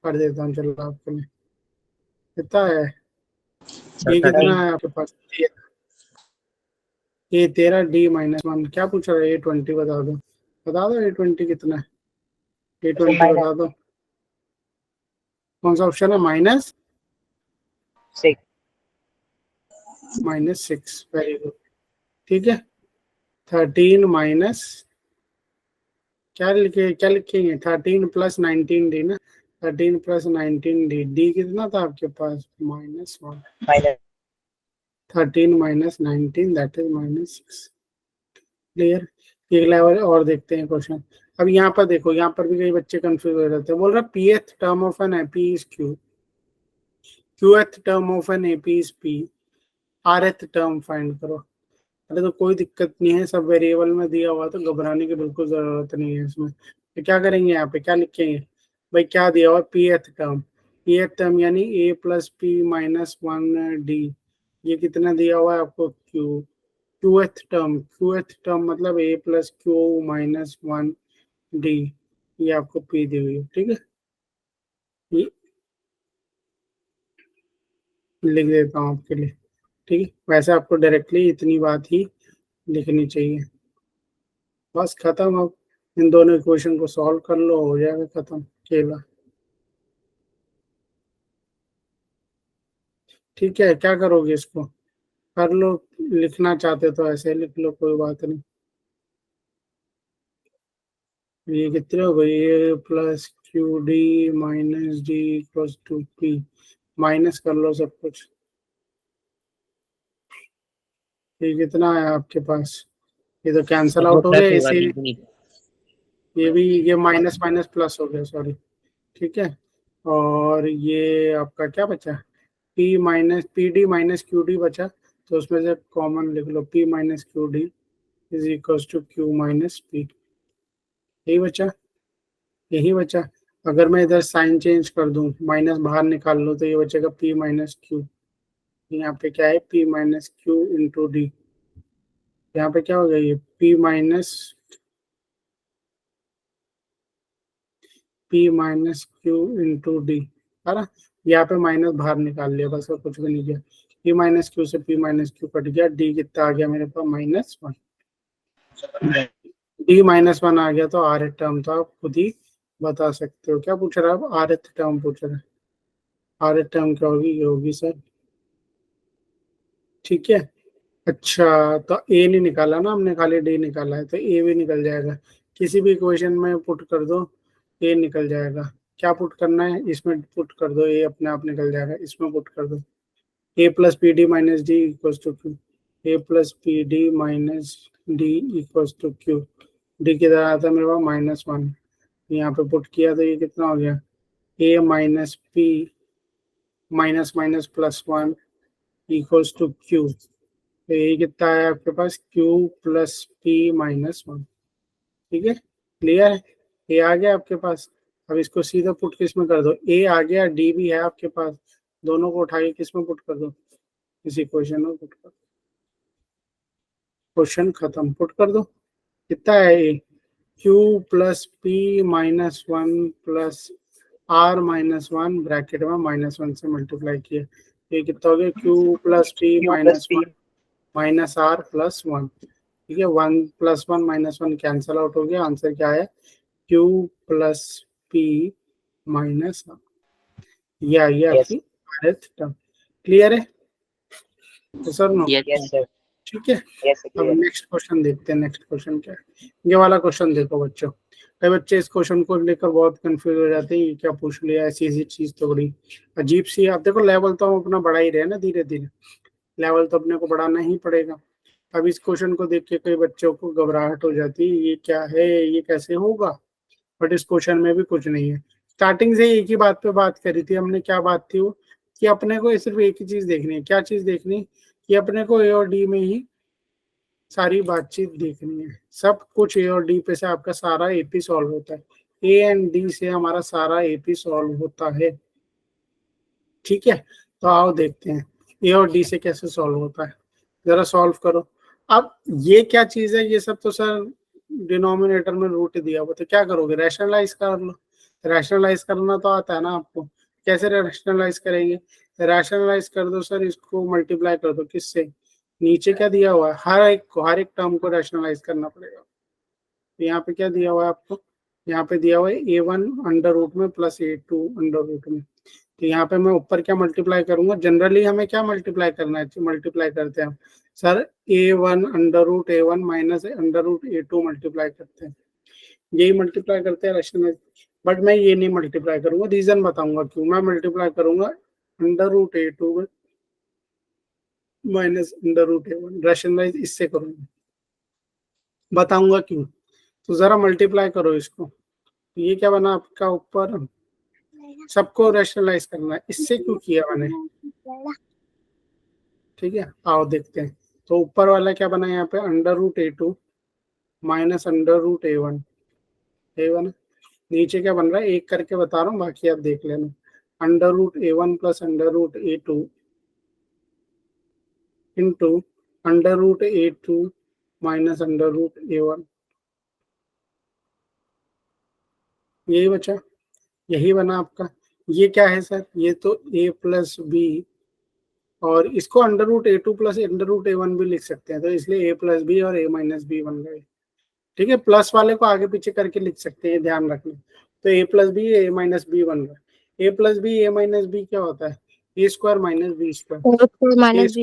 कर देता हूँ चलो आपके लिए, कितना है ये, कितना है आपके पास, ये 13, D -1, क्या पूछ रहा है A20 बता दो, बता दो A20 कितना है, A20 बता दो, कौन सा ऑप्शन है, -6, वेरी गुड, ठीक है। 13 माइनस, क्या लिखेंगे 13 प्लस 19D ना, 13 प्लस 19D, D कितना था आपके पास -1, 13 माइनस 19 दैट इज -6, क्लियर। एक लेवल और देखते हैं क्वेश्चन। अब यहाँ पर देखो, यहाँ पर भी कई बच्चे कंफ्यूज हो जाते हैं, बोल रहा pth term of an AP is q, qth term of an AP is p, rth term find करो। अरे तो कोई दिक्कत नहीं है, सब वेरिएबल में दिया हुआ, तो घबराने की बिल्कुल जरूरत नहीं है इसमें। तो क्या करेंगे, यहाँ पे क्या लिखेंगे भाई, क्या दिया हुआ pth टर्म यानी a plus p minus 1D, ये कितना दिया हुआ है आपको q, qth टर्म मतलब a plus q minus 1D, ये आपको p दी हुई है, ठीक है। ये लिख देता हूँ आपके लिए, ठीक है। वैसे आपको डायरेक्टली इतनी बात ही लिखनी चाहिए, बस खत्म। अब इन दोनों इक्वेशन को सॉल्व कर लो, हो जाएगा खत्म खेला, ठीक है। क्या करोगे, इसको कर लो, लिखना चाहते तो ऐसे लिख लो, कोई बात नहीं। ये कितने हो गए, ये plus QD minus D equals to P, minus कर लो सब कुछ, ये कितना है आपके पास, ये तो कैंसल आउट हो गया, इसे ये भी, ये माइनस माइनस प्लस हो गया, सॉरी, ठीक है। और ये आपका क्या बचा, P minus PD minus QD बचा, तो उसमें से कॉमन लिख लो, P minus QD is equals to Q minus P, यही बचा, यही बचा। अगर मैं इधर साइन चेंज कर दूं, माइनस बाहर निकाल लो, तो ये बचेगा P माइनस Q, यहाँ पे क्या है P minus Q into D, यहाँ पे क्या हो गया, ये P minus Q into D, है ना। यहाँ पे माइनस बाहर निकाल लिया बस, और कुछ भी नहीं किया। p माइनस क्यू से p माइनस क्यू कट गया, d कितना आ गया मेरे पास -1, d -1 आ गया। तो r टर्म तो आप खुद ही बता सकते हो। क्या पूछ रहा है अब? r टर्म पूछ रहा है। r टर्म क्या होगी? ये होगी सर, ठीक है। अच्छा, तो a नहीं निकाला ना हमने, खाली d निकाला है, तो a भी निकल जाएगा। किसी भी इक्वेशन में पुट कर दो a निकल जाएगा। क्या पुट करना है? इसमें पुट कर दो, a अपने आप निकल जाएगा। इसमें पुट कर दो a plus P D minus D equals to Q, a plus P D minus D equals to Q. D किधर आता है मेरे पास -1, यहाँ पे पुट किया तो ये कितना हो गया? a minus P minus minus +1 equals to Q. तो ये कितना है आपके पास? q plus P -1। ठीक है, क्लियर है? ये आ गया आपके पास। अब इसको सीधा पुट किस में कर दो? a आ गया, d भी है आपके पास, दोनों को उठा के किस में पुट कर दो? इस इक्वेशन में पुट कर दो। क्वेश्चन खत्म, पुट कर दो। कितना है a? q plus P -1 plus r -1 bracket में -1 से मल्टीप्लाई किया, ये कितना हो गया? q plus P -1 minus r plus 1। ठीक है, 1 + 1 -1 कैंसल आउट हो गया। आंसर क्या है? q plus P minus r। ये आई आपकी rth टर्म। क्लियर है? तो सर नो, यस सर, ठीक है। यस अब नेक्स्ट क्वेश्चन देखते हैं। नेक्स्ट क्वेश्चन क्या है? ये वाला क्वेश्चन देखो बच्चों, कई बच्चे इस क्वेश्चन को लेकर बहुत कंफ्यूज हो जाते हैं, ये क्या पूछ लिया, ऐसी ऐसी चीज तो बड़ी अजीब सी। आप देखो लेवल तो हम अपना बढ़ा ही रहे हैं ना, धीरे धीरे लेवल तो अपने को बढ़ाना ही पड़ेगा। अब इस क्वेश्चन को देख के कई बच्चों को घबराहट हो जाती है, ये क्या है, ये कैसे होगा। बट इस क्वेश्चन में भी कुछ नहीं है। स्टार्टिंग से एक ही बात पे बात करी थी हमने। क्या बात थी वो? कि अपने को सिर्फ एक ही चीज देखनी है। क्या चीज देखनी? कि अपने को ए और डी में ही सारी बातचीत देखनी है। सब कुछ ए और डी पे से आपका सारा एपी सॉल्व होता है। ए एंड डी से हमारा सारा एपी सॉल्व होता है। ठीक है, तो आओ देखते हैं ए और डी से कैसे सॉल्व होता है। जरा सॉल्व करो। अब ये क्या चीज है? ये सब तो सर डिनोमिनेटर में रूट दिया हुआ, तो क्या करोगे? रैशनलाइज कर लो। रैशनलाइज करना तो आता है ना आपको। कैसे रैशनलाइज करेंगे? रैशनलाइज कर दो सर, इसको मल्टीप्लाई कर दो किससे? नीचे क्या दिया हुआ है? हर एक टर्म को रैशनलाइज करना पड़ेगा। तो यहाँ पे क्या दिया हुआ है आपको? यहाँ पे दिया हुआ है a1 अंडर रूट में प्लस a2 अंडर रूट में। तो यहाँ पे मैं ऊपर क्या मल्टीप्लाई करूंगा? जनरली हमें क्या मल्टीप्लाई करना है? मल्टीप्लाई करते हैं sir a1 under root a1 minus under root a2 multiply करते हैं, यही मल्टीप्लाई करते हैं रैशनलाइज। बट मैं ये नहीं मल्टीप्लाई करूंगा, रीजन बताऊंगा क्यों। मैं मल्टीप्लाई करूंगा under root a2 minus under root a1, rationalise इससे करूंगा, बताऊंगा क्यों। तो जरा मल्टीप्लाई करो इसको। ये क्या बना आपका? ऊपर सबको रैशनलाइज करना है, इससे क्यों किया मैंने? ठीक है, आओ देखते हैं। तो ऊपर वाला क्या बना यहाँ पे? Under root a2 minus under root a1। a1 नीचे क्या बन रहा है? एक करके बता रहा हूँ, बाकी आप देख लेना। Under root a1 plus under root a2 into under root a2 minus under root a1। यही बचा, यही बना आपका। ये क्या है सर? ये तो a प्लस बी, और इसको under root a2 plus under root a1 भी लिख सकते हैं, तो इसलिए a प्लस बी और a माइनस बी बन गए। ठीक है, प्लस वाले को आगे पीछे करके लिख सकते हैं, ध्यान रखना। तो a plus B a minus B बन रहा है। a plus B a minus B क्या होता है? a square minus B square, a square minus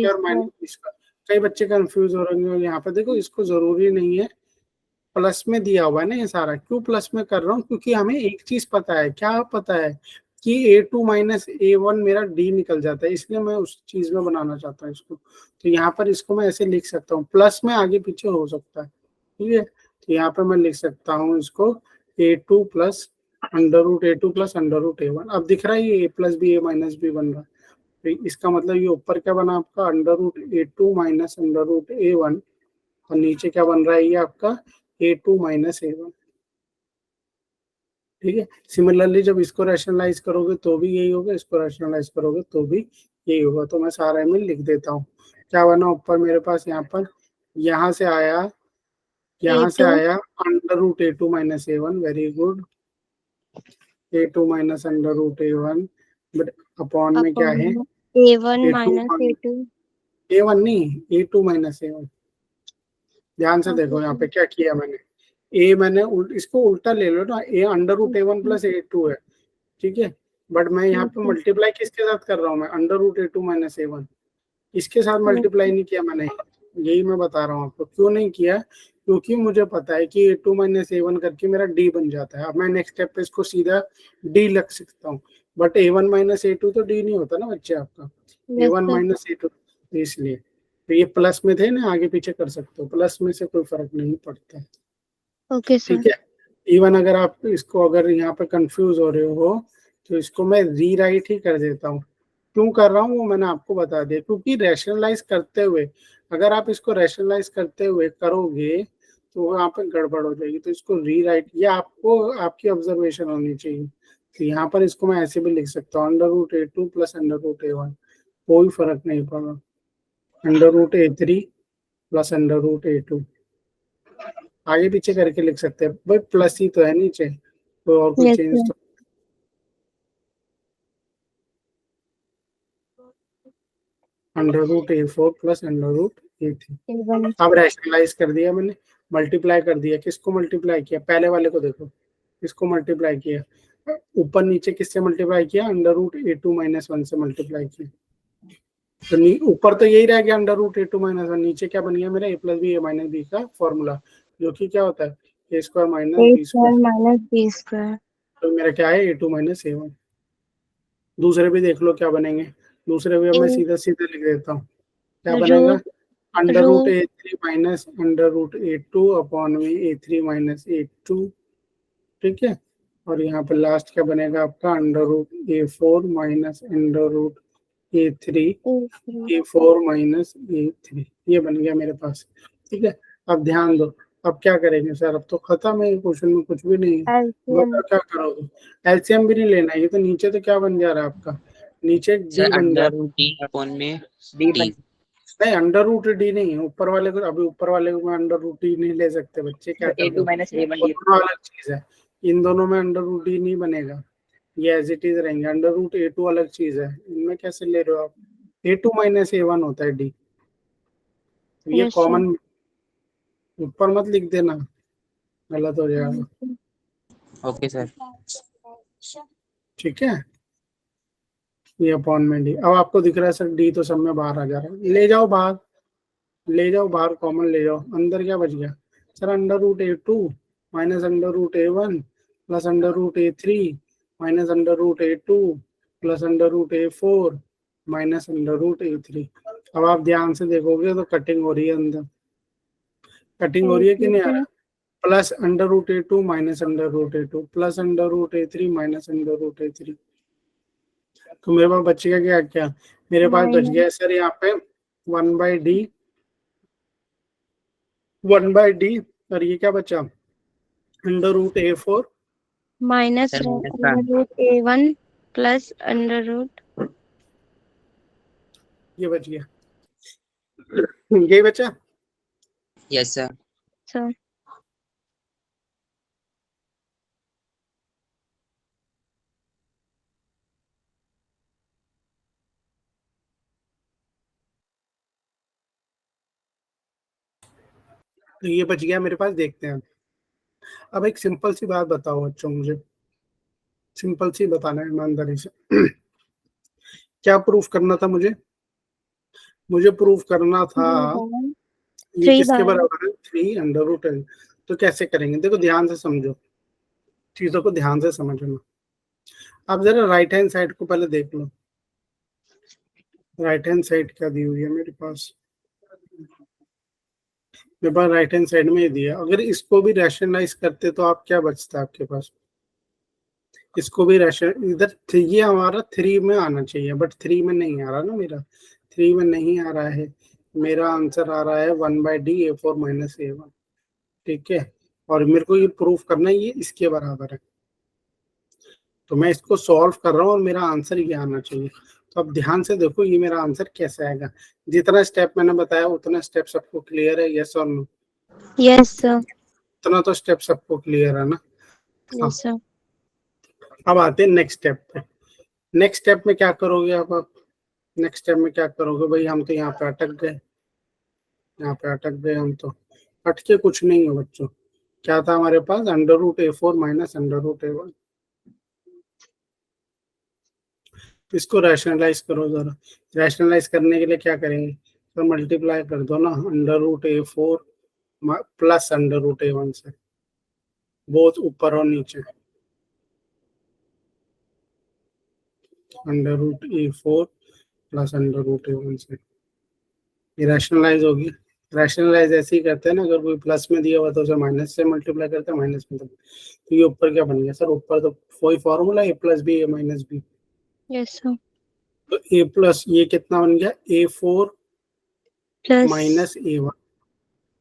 B square. कई बच्चे कंफ्यूज हो रहे हैं यहाँ पे। देखो, इसको जरूरी नहीं है, प्लस में दिया हुआ है ना ये सारा। क्यों प्लस में कर रहा हूँ? क्योंकि हमें एक चीज पता है। क्या पता है? कि a2 माइनस a1 मेरा d निकल जाता है, इसलिए मैं उस चीज में बनाना चाहता हूँ इसको। तो यहाँ पर इसको मैं ऐसे लिख सकता हूँ, प्लस में आगे पीछे हो सकता है। ठीक है, तो यहाँ पर मैं लिख सकता हूँ इसको a2 plus under root a2 plus under root a1। अब दिख रहा है ये a plus B a minus B बन रहा है। तो इसका मतलब ये ऊपर क्या बना आपका? Under root a2 minus under root a1, और नीचे क्या बन रहा है? ये आपका a2 माइनस a1। ठीक है, सिमिलरली जब इसको रैशनलाइज करोगे तो भी यही होगा, इसको रैशनलाइज करोगे तो भी यही होगा। तो मैं सारा में लिख देता हूँ। क्या बना ऊपर मेरे पास? यहाँ पर यहाँ से आया under root a2 minus a1। Very good, a2 minus under root a1, but upon में क्या है? a1 माइनस a2 A1 नहीं, A2 माइनस A1। ध्यान से देखो यहाँ पे क्या किया मैंने, मैंने इसको उल्टा ले लो ना, A under root A1 plus A2 है, ठीक है, बट मैं यहाँ पे मल्टीप्लाई किसके साथ कर रहा हूँ, मैं under root A2 minus A1, इसके साथ मल्टीप्लाई नहीं किया मैंने। यही मैं बता रहा हूँ आपको क्यों नहीं किया, क्योंकि मुझे पता है कि A2 माइनस A1 करके मेरा D बन जाता है। अब मैं नेक्स्ट स्टेप पे इसको सीधा D लग सकता हूँ, बट A1 माइनस A2 तो D नहीं होता ना बच्चे आपका, A1 माइनस A2, इसलिए तो ये प्लस में थे ना, आगे पीछे कर सकते हो, प्लस में से कोई फर्क नहीं पड़ता। Okay sir. ठीक है, इवन अगर आप इसको अगर यहाँ पे कंफ्यूज हो रहे हो तो इसको मैं रीराइट ही कर देता हूँ। क्यों कर रहा हूँ वो मैंने आपको बता दिया, क्योंकि रैशनलाइज करते हुए, अगर आप इसको रैशनलाइज करते हुए करोगे तो वहाँ पे गड़बड़ हो जाएगी, तो इसको रीराइट, ये आपको आपकी ऑब्जर्वेशन होनी चाहिए। तो यहाँ पर इसको मैं ऐसे भी लिख सकता हूँ, under root A2 plus under root A1, कोई फर्क नहीं पड़ा, under root A3 plus under root A2, आगे पीछे करके लिख सकते हैं भाई, प्लस ही तो है नीचे, तो और कुछ यस चेंज सर। तो under root A4 plus under root A3। अब रैशनलाइज कर दिया मैंने, मल्टीप्लाई कर दिया, किसको मल्टीप्लाई किया, पहले वाले को देखो, किसको मल्टीप्लाई किया, ऊपर नीचे किससे मल्टीप्लाई किया, अंडर रूट A2 माइनस 1 से मल्टीप्लाई किया, तो ऊपर तो यही रह गया अंडर रूट A2 माइनस 1, नीचे क्या बन गया मेरा A plus B A minus B का फॉर्मूला, जो कि क्या होता है A square minus B square minus B square. तो मेरा क्या है A2 माइनस A1। दूसरे भी देख लो क्या बनेंगे, दूसरे भी अब मैं सीधा सीधा लिख देता हूँ, क्या बनेगा, under root A3 minus under root A2 upon में A3 माइनस A2, ठीक है, और यहाँ पर लास्ट क्या बनेगा आपका, under root A4 minus under root A3 A4 minus A3, ये बन गया मेरे पास। ठीक है, अब ध्यान दो, अब क्या करेंगे सर, अब तो खत्म है, क्वेश्चन में कुछ भी नहीं है, बताओ क्या करोगे, एलसीएम भी नहीं लेना, ये तो नीचे तो क्या बन जा रहा है आपका, नीचे डी बन जा रहा है, नहीं अंडर रूट डी नहीं है, ऊपर वाले को, अभी ऊपर वाले को मैं अंडर रूट डी नहीं ले सकते बच्चे, क्या कर A2 माइनस A1 दोनों अलग चीज है, इन दोनों में अंडर रूट डी नहीं बनेगा, ये एज इट इज रहेंगे, अंडर रूट A2 अलग चीज है, इनमें कैसे ले रहे हो आप, A2 माइनस A1 होता है डी, तो ये कॉमन, ऊपर मत लिख देना, गलत हो जाएगा। Okay sir. ठीक है, ये अपॉन में डी, अब आपको दिख रहा है सर डी तो सब में बाहर आ जा रहा है, ले जाओ बाहर, ले जाओ बाहर, कॉमन ले जाओ, अंदर क्या बच गया sir, under root A2 minus under root A1 plus under root A3 minus under root A2 plus under root A4 minus under root A3। अब आप ध्यान से देखोगे तो कटिंग हो रही है, अंदर कटिंग हो रही है कि नहीं आ रहा, plus under root A2 minus under root A2 plus under root A3 minus under root A3, तो मेरे पास बचेगा क्या, क्या मेरे पास बच गया सर यहाँ पे 1/d, 1/d, और ये क्या बचा, under root A4 minus under root A1 plus under root, ये बच गया, ये बचा, यस सर। सर तो ये बच गया मेरे पास, देखते हैं। अब एक सिंपल सी बात बताओ बच्चों, मुझे सिंपल सी बताना है ईमानदारी से, क्या प्रूफ करना था मुझे, मुझे प्रूफ करना था ये किसके बराबर है, 3 अंडर रूट है, तो कैसे करेंगे, देखो ध्यान से समझो, चीजों को ध्यान से समझना। अब जरा राइट हैंड साइड को पहले देख लो, राइट हैंड साइड क्या दी हुई है मेरे पास, मेरे पास राइट हैंड साइड में ही दिया, अगर इसको भी रैशनलाइज करते तो आप क्या बचता है आपके पास, इसको भी रैशन, इधर ये हमारा 3 में आना चाहिए, बट 3 में नहीं आ रहा ना, मेरा 3 में नहीं आ रहा है, मेरा आंसर आ रहा है 1/d A4 माइनस A1, ठीक है, और मेरे को ये प्रूफ करना है ये इसके बराबर है, तो मैं इसको सॉल्व कर रहा हूँ और मेरा आंसर ये आना चाहिए। तो अब ध्यान से देखो ये मेरा आंसर कैसे आएगा, जितना स्टेप मैंने बताया उतना स्टेप सबको क्लियर है, यस और नो, यस सर, उतना तो स्टेप सबको क्लियर है ना। Yes sir. अब आते हैं नेक्स्ट स्टेप पे, नेक्स्ट स्टेप में क्या करोगे आप नेक्स्ट स्टेप में क्या करोगे भाई? हम तो यहाँ पे अटक गए, हम तो अटके कुछ नहीं है बच्चों। क्या था हमारे पास? √A4 minus √A1। इसको रैशनलाइज करो जरा। रैशनलाइज करने के लिए क्या करेंगे? तो मल्टीप्लाई कर दो ना √A4 प्लस √A1 से, बोथ ऊपर और नीचे। √A4 प्लस √A1 से ये रैशनलाइज होगी। रैशनलाइज ऐसे ही करते हैं ना, अगर कोई प्लस में दिया हुआ तो उसे माइनस से मल्टीप्लाई करते हैं, माइनस में तो ये ऊपर क्या बन गया सर? ऊपर तो वही formula A+B A-B। Yes sir. तो A प्लस ये कितना बन गया? A4 plus minus A1।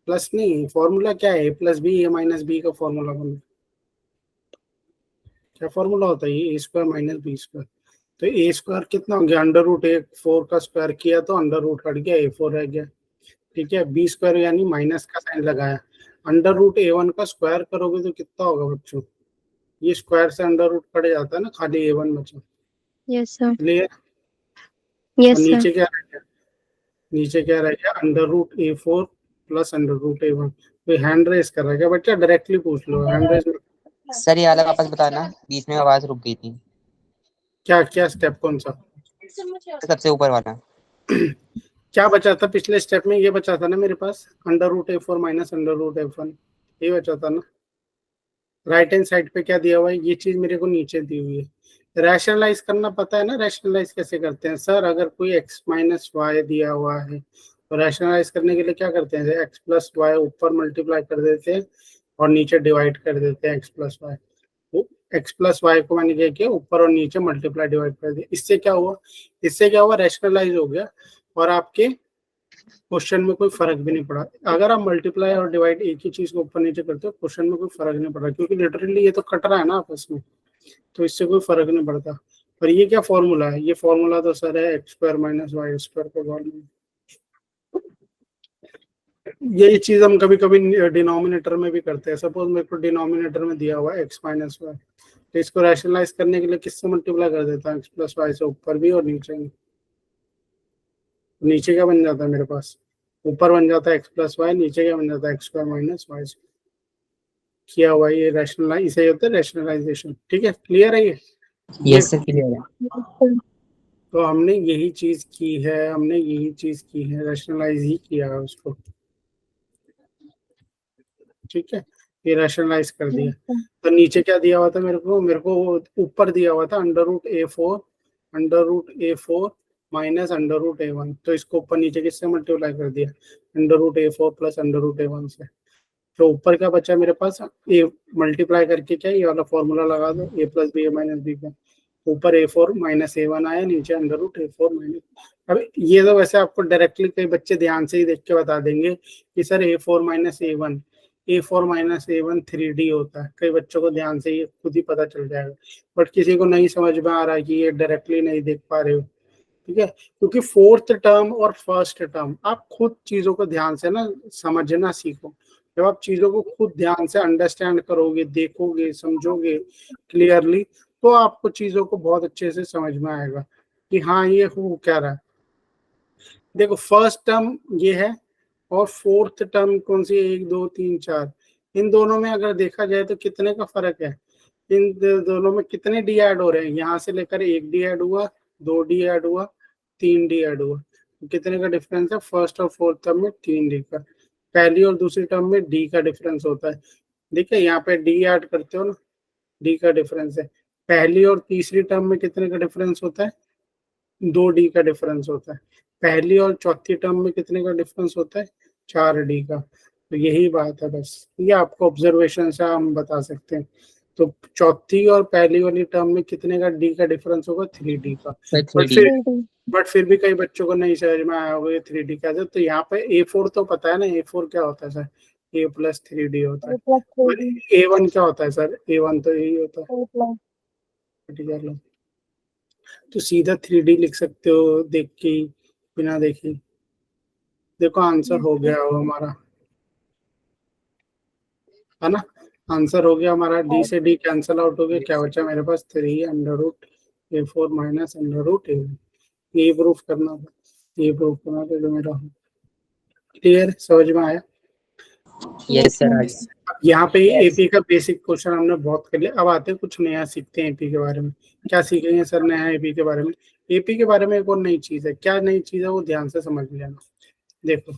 Plus नहीं, फॉर्मूला क्या है? A+B A-B का फॉर्मूला बन गया। क्या फॉर्मूला होता है? ये A² माइनस B²। तो A² कितना हो गया? √A4 का स्क्वायर किया तो अंडर रूट हट गया, A4 रह गया। ठीक है, B² यानी माइनस का साइन लगाया। √A1 का स्क्वायर करोगे तो कितना होगा बच्चों? ये स्क्वायर से अंडर रूट कट जाता है ना, खाली A1 बचा। Yes sir. क्लियर? और यस सर। नीचे क्या रह गया? नीचे क्या रह गया? √A4 plus √A1। कोई हैंड रेस कर रहा है क्या बच्चा? डायरेक्टली पूछ लो, हैंड रेस। सर ये वाला वापस बताना, बीच में आवाज रुक गई थी। क्या क्या स्टेप कौन सा? सबसे ऊपर वाला। क्या बचा था पिछले स्टेप में? ये बचा था ना मेरे पास, √A4 माइनस √A1, ये बचा था ना। राइट हैंड साइड पे क्या दिया हुआ है? ये चीज मेरे को नीचे दी हुई है। रैशनलाइज करना पता है ना? रैशनलाइज कैसे करते हैं सर? अगर कोई x माइनस वाई दिया हुआ है तो रैशनलाइज करने के लिए क्या करते हैं? x प्लस वाई ऊपर मल्टीप्लाई कर देते हैं और नीचे डिवाइड कर देते हैं x plus Y. x plus Y को मैंने क्या किया? ऊपर और नीचे मल्टीप्लाई डिवाइड कर दिया। इससे क्या हुआ? रैशनलाइज हो गया और आपके क्वेश्चन में कोई फर्क भी नहीं पड़ा। अगर आप मल्टीप्लाई और डिवाइड एक ही चीज को ऊपर नीचे करते हो, क्वेश्चन में कोई फर्क नहीं पड़ा, क्योंकि लिटरली ये तो कट रहा है ना आपस में, तो इससे कोई फर्क नहीं पड़ता। और ये क्या फॉर्मूला है? ये फॉर्मूला तो सर है x² माइनस y² का फॉर्मूला। यही चीज हम कभी कभी डिनोमिनेटर में भी करते हैं। सपोज मेरे को डिनोमिनेटर में दिया हुआ है x माइनस वाई, तो इसको रैशनलाइज करने के लिए किससे मल्टीप्लाई कर देता हूँ? x प्लस वाई से, ऊपर भी और नीचे भी। नीचे क्या बन जाता है मेरे पास? ऊपर बन जाता है x प्लस वाई, नीचे क्या बन जाता है? x² माइनस वाई किया हुआ। ये रैशनलाइज, इसे होता है रैशनलाइजेशन। ठीक है, क्लियर है ये? यस सर, क्लियर है। तो हमने यही चीज की है, रैशनलाइज ही किया है उसको। ठीक है, ये रैशनलाइज कर दिया। तो नीचे क्या दिया हुआ था मेरे को ऊपर दिया हुआ था √A4 माइनस √A1। तो इसको ऊपर नीचे किससे मल्टीप्लाई कर दिया? √A4 प्लस √A1 से। तो ऊपर क्या बचा मेरे पास? ए मल्टीप्लाई करके क्या ये वाला फॉर्मूला लगा दो, A+B A-B का। ऊपर A4 माइनस A1 आया, नीचे √A4 माइनस। अब ये तो वैसे आपको डायरेक्टली कई बच्चे ध्यान से ही देख के बता देंगे कि sir A4 minus A1 3D होता है। कई बच्चों को ध्यान से ये खुद ही पता चल जाएगा, बट किसी को नहीं समझ में आ रहा है कि ये डायरेक्टली नहीं देख पा रहे हो। ठीक है, क्योंकि फोर्थ टर्म और फर्स्ट टर्म, आप खुद चीजों को ध्यान से ना समझना सीखो। जब आप चीजों को खुद ध्यान से अंडरस्टैंड करोगे, देखोगे, समझोगे क्लियरली, तो आपको चीजों को बहुत अच्छे से समझ में आएगा कि हाँ ये हो क्या रहा है। देखो, फर्स्ट टर्म ये है और फोर्थ टर्म कौन सी? 1 2 3 4, इन दोनों में अगर देखा जाए तो कितने का फर्क है? इन दोनों में कितने डी ऐड हो रहे हैं? यहाँ से लेकर 1 डी ऐड हुआ, 2 डी ऐड हुआ, 3 डी ऐड हुआ। कितने का डिफरेंस है फर्स्ट और फोर्थ टर्म में? 3 डी का। पहली और दूसरी टर्म में डी का डिफरेंस होता है। देखिए यहाँ पे डी ऐड करते हो ना, डी का डिफरेंस है। पहली और तीसरी टर्म में कितने का डिफरेंस होता है? 2 डी का डिफरेंस होता है। पहली और चौथी टर्म में कितने का डिफरेंस होता है? 4 डी का। तो यही बात है, बस ये आपको ऑब्जर्वेशन से हम बता सकते हैं। तो चौथी और पहली वाली टर्म में कितने का डी का डिफरेंस होगा? 3 डी का। बट फिर भी कई बच्चों को नहीं समझ में आया होगा ये 3D कैसे। तो यहाँ पे A4 तो पता है ना, A4 क्या होता है सर? A+3D होता है। A1 क्या होता है सर? A1 तो यही होता है। ठीक है, तो सीधा 3D लिख सकते हो देख के ही, बिना देखे। देखो आंसर हो गया हो हमारा, है ना? आंसर हो गया हमारा। डी से डी कैंसिल आउट हो गया, क्या बचा मेरे पास? 3 √A4 माइनस √A1। ये प्रूफ करना था, ये प्रूफ करना था जो मेरा। क्लियर, समझ में आया? Yes sir. यहाँ पे एपी का बेसिक क्वेश्चन हमने बहुत कर लिया। अब आते हैं कुछ नया सीखते हैं एपी के बारे में। क्या सीखेंगे सर नया एपी के बारे में? एपी के बारे में एक और नई चीज है। क्या नई चीज है वो ध्यान से समझ लेना। देखो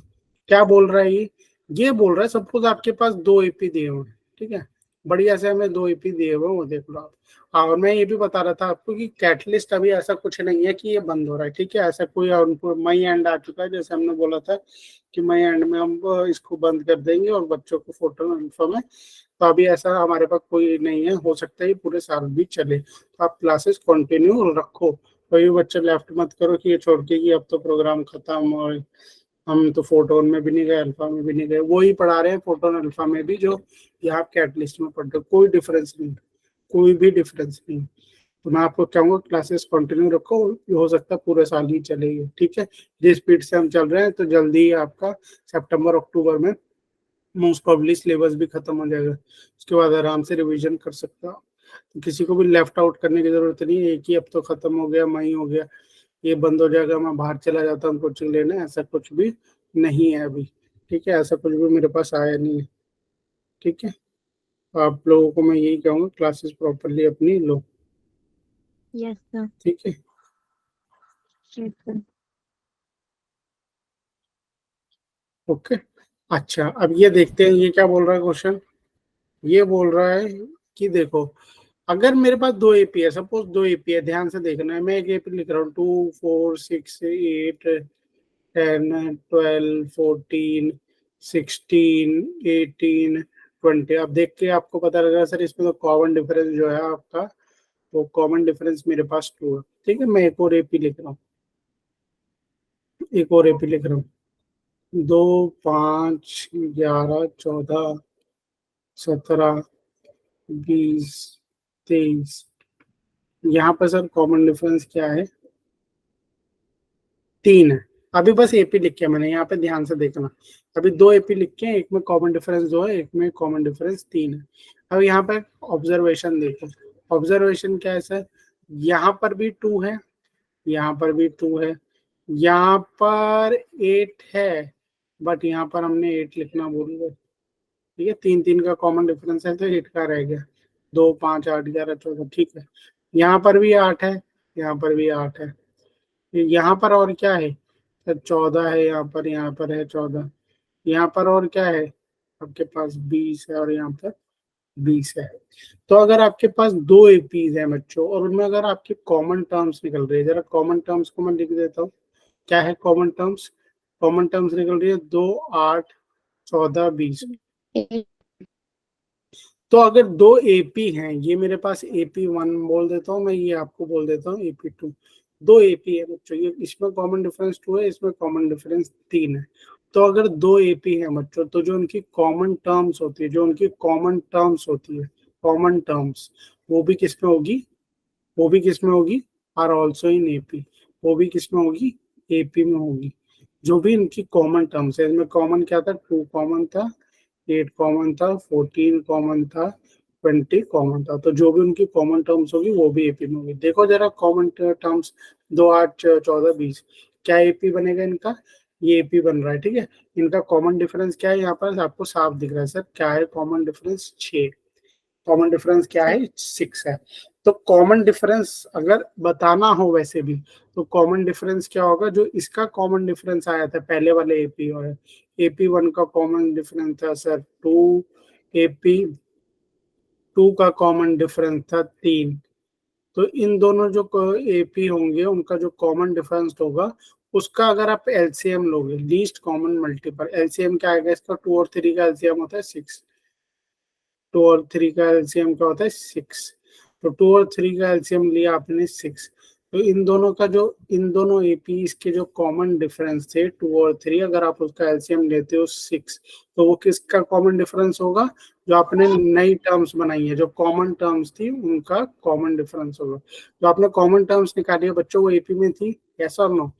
क्या बोल रहा है ये बोल रहा है सपोज आपके पास 2 एपी दिए हुए हैं, ठीक है, बढ़िया से हमें 2 एपी दिए हुए हैं, वो देख लो आप। और मैं ये भी बता रहा था आपको कि कैटलिस्ट अभी ऐसा कुछ नहीं है कि ये बंद हो रहा है, ठीक है, ऐसा कोई मई एंड आ चुका है, जैसे हमने बोला था कि मई एंड में हम इसको बंद कर देंगे और बच्चों को फोटो इन्फो में। तो अभी ऐसा हमारे पास कोई नहीं है, हो सकता है ये पूरे साल भी चले, तो आप क्लासेस कंटिन्यू रखो। कोई बच्चे लेफ्ट मत करो कि ये छोड़ के कि अब तो प्रोग्राम खत्म और हम तो फोटोन में भी नहीं गए, अल्फा में भी नहीं गए। वो ही पढ़ा रहे हैं फोटोन अल्फा में भी जो यहाँ कैटलिस्ट में पढ़ रहे हो, कोई डिफरेंस नहीं, कोई भी डिफरेंस नहीं। तो मैं आपको कहूँगा क्लासेस कंटिन्यू रखो, हो सकता है पूरे साल ही चलेगी, ठीक है। जिस स्पीड से हम चल रहे हैं तो जल्दी ही आपका सितंबर अक्टूबर में मोस्ट प्रोबेबली सिलेबस भी खत्म हो जाएगा, उसके बाद आराम से रिवीजन कर सकता हो। तो किसी को भी लेफ्ट आउट करने की जरूरत नहीं है, एक ही अब तो खत्म हो गया, मई हो गया, ये बंद हो जाएगा, मैं बाहर चला जाता हूँ कोचिंग लेने, ऐसा कुछ भी नहीं है अभी, ठीक है, ऐसा कुछ भी मेरे पास आया नहीं है, ठीक है। आप लोगों को मैं यही कहूँगा क्लासेस प्रॉपरली अपनी लो, यस सर। ठीक है। Yes sir. ओके, अच्छा अब ये देखते हैं ये क्या बोल रहा है क्वेश्चन। ये बोल रहा है कि देखो अगर मेरे पास 2 एपी है, सपोज 2 एपी है, ध्यान से देखना है, मैं एक एपी लिख रहा हूँ 2 4 6 8 10 12 14 16 18 20। अब देख के आपको पता लगा सर इसमें तो कॉमन डिफरेंस जो है आपका, वो कॉमन डिफरेंस मेरे पास 2 है, ठीक है। मैं एक और एपी लिख रहा हूँ, एक और एपी लिख रहा हूँ, 2 5 11 14 17 20 23। यहाँ पर सर कॉमन डिफरेंस क्या है? 3 है। अभी बस एपी लिखे मैंने, यहाँ पे ध्यान से देखना, अभी 2 एपी लिखे हैं, एक में कॉमन डिफरेंस 2 है, एक में कॉमन डिफरेंस 3 है। अब यहाँ पर ऑब्जर्वेशन देखो, ऑब्जर्वेशन क्या है सर, यहाँ पर भी 2 है, यहाँ पर भी 2 है, यहाँ पर 8 है, बट यहाँ पर हमने 8 लिखना भूल गए, ठीक है, 3 3 का कॉमन डिफरेंस है तो 8 का रह गया, 2 5 8 11 14, ठीक है। यहाँ पर भी 8 है, यहाँ पर भी 8 है, यहाँ पर और क्या है सर, 14 है, यहाँ पर है 14, यहाँ पर और क्या है आपके पास 20 है, और यहाँ पर 20 है। तो अगर आपके पास 2 एपीज है बच्चों और उनमें अगर आपके कॉमन टर्म्स निकल रही है, जरा कॉमन टर्म्स को मैं लिख देता हूँ, क्या है कॉमन टर्म्स? कॉमन टर्म्स निकल रही है 2 8 14 20। तो अगर 2 एपी हैं, ये मेरे पास AP1 बोल देता हूँ मैं, ये आपको बोल देता हूँ AP2, 2 एपी है बच्चों, ये इसमें कॉमन डिफरेंस 2 है, इसमें कॉमन डिफरेंस 3 है। तो अगर 2 एपी है बच्चों तो जो उनकी कॉमन टर्म्स होती है, जो उनकी कॉमन टर्म्स होती है, कॉमन टर्म्स, वो भी किस में होगी? वो भी किस में होगी? आर ऑल्सो इन एपी, वो भी किस में होगी? एपी में होगी। जो भी इनकी कॉमन टर्म्स है, इसमें कॉमन क्या था? 2 कॉमन था, 8 कॉमन था, 14 कॉमन था, 20 कॉमन था। तो जो भी उनकी कॉमन टर्म्स होगी वो भी एपी में होगी। देखो जरा कॉमन टर्म्स 2 8 14 20, क्या एपी बनेगा इनका? ये एपी बन रहा है, ठीक है। इनका कॉमन डिफरेंस क्या है यहाँ पर आपको साफ दिख रहा है सर, क्या है कॉमन डिफरेंस? 6। कॉमन डिफरेंस क्या है? 6 है। तो कॉमन डिफरेंस अगर बताना हो वैसे भी तो कॉमन डिफरेंस क्या होगा? जो इसका कॉमन डिफरेंस आया था पहले वाले एपी और AP1 का कॉमन डिफरेंस था सर 2, AP2 का कॉमन डिफरेंस था 3। तो इन दोनों जो एपी होंगे उनका जो कॉमन डिफरेंस होगा उसका अगर आप एलसीएम लोगे, लीस्ट कॉमन मल्टीपल, एलसीएम क्या आएगा इसका? 2 और 3 का एलसीएम होता है 6, 2 और 3 का एलसीएम क्या होता है? 6। तो 2 और 3 का एलसीएम लिया आपने 6। तो इन दोनों का जो, इन दोनों एपीज के जो कॉमन डिफरेंस थे 2 और 3, अगर आप उसका एलसीएम लेते हो 6, तो वो किसका कॉमन डिफरेंस होगा? जो आपने नई टर्म्स बनाई है, जो कॉमन टर्म्स थी उनका कॉमन डिफरेंस होगा। जो आपने कॉमन टर्म्स निकाली है बच्चों वो एपी में थी, यस और नो?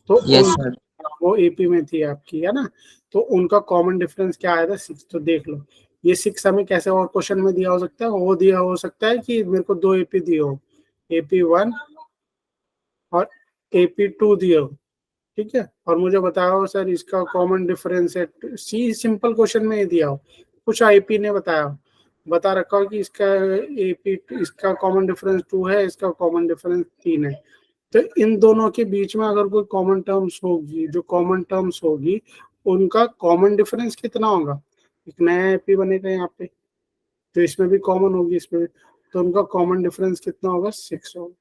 तो यस सर। वो एपी में थी आपकी, है ना। तो उनका कॉमन डिफरेंस क्या आया था? 6। तो देख लो ये 6 हमें कैसे और क्वेश्चन में दिया हो सकता है? वो दिया हो सकता है कि मेरे को 2 एपी दिए हो, AP1 और AP2 दिया हो, ठीक है, और मुझे बताओ सर इसका कॉमन डिफरेंस है, सी सिंपल क्वेश्चन में ये दिया हो, कुछ आईपी ने बताया हो, बता रखा हो कि इसका AP इसका कॉमन डिफरेंस 2 है, इसका कॉमन डिफरेंस 3 है, तो इन दोनों के बीच में अगर कोई कॉमन टर्म्स होगी, जो कॉमन टर्म्स होगी उनका कॉमन डिफरेंस कितना होगा, एक नया एपी बनेगा यहाँ पे, तो इसमें भी कॉमन होगी, इसमें भी, तो उनका कॉमन डिफरेंस कितना होगा, 6 होगा।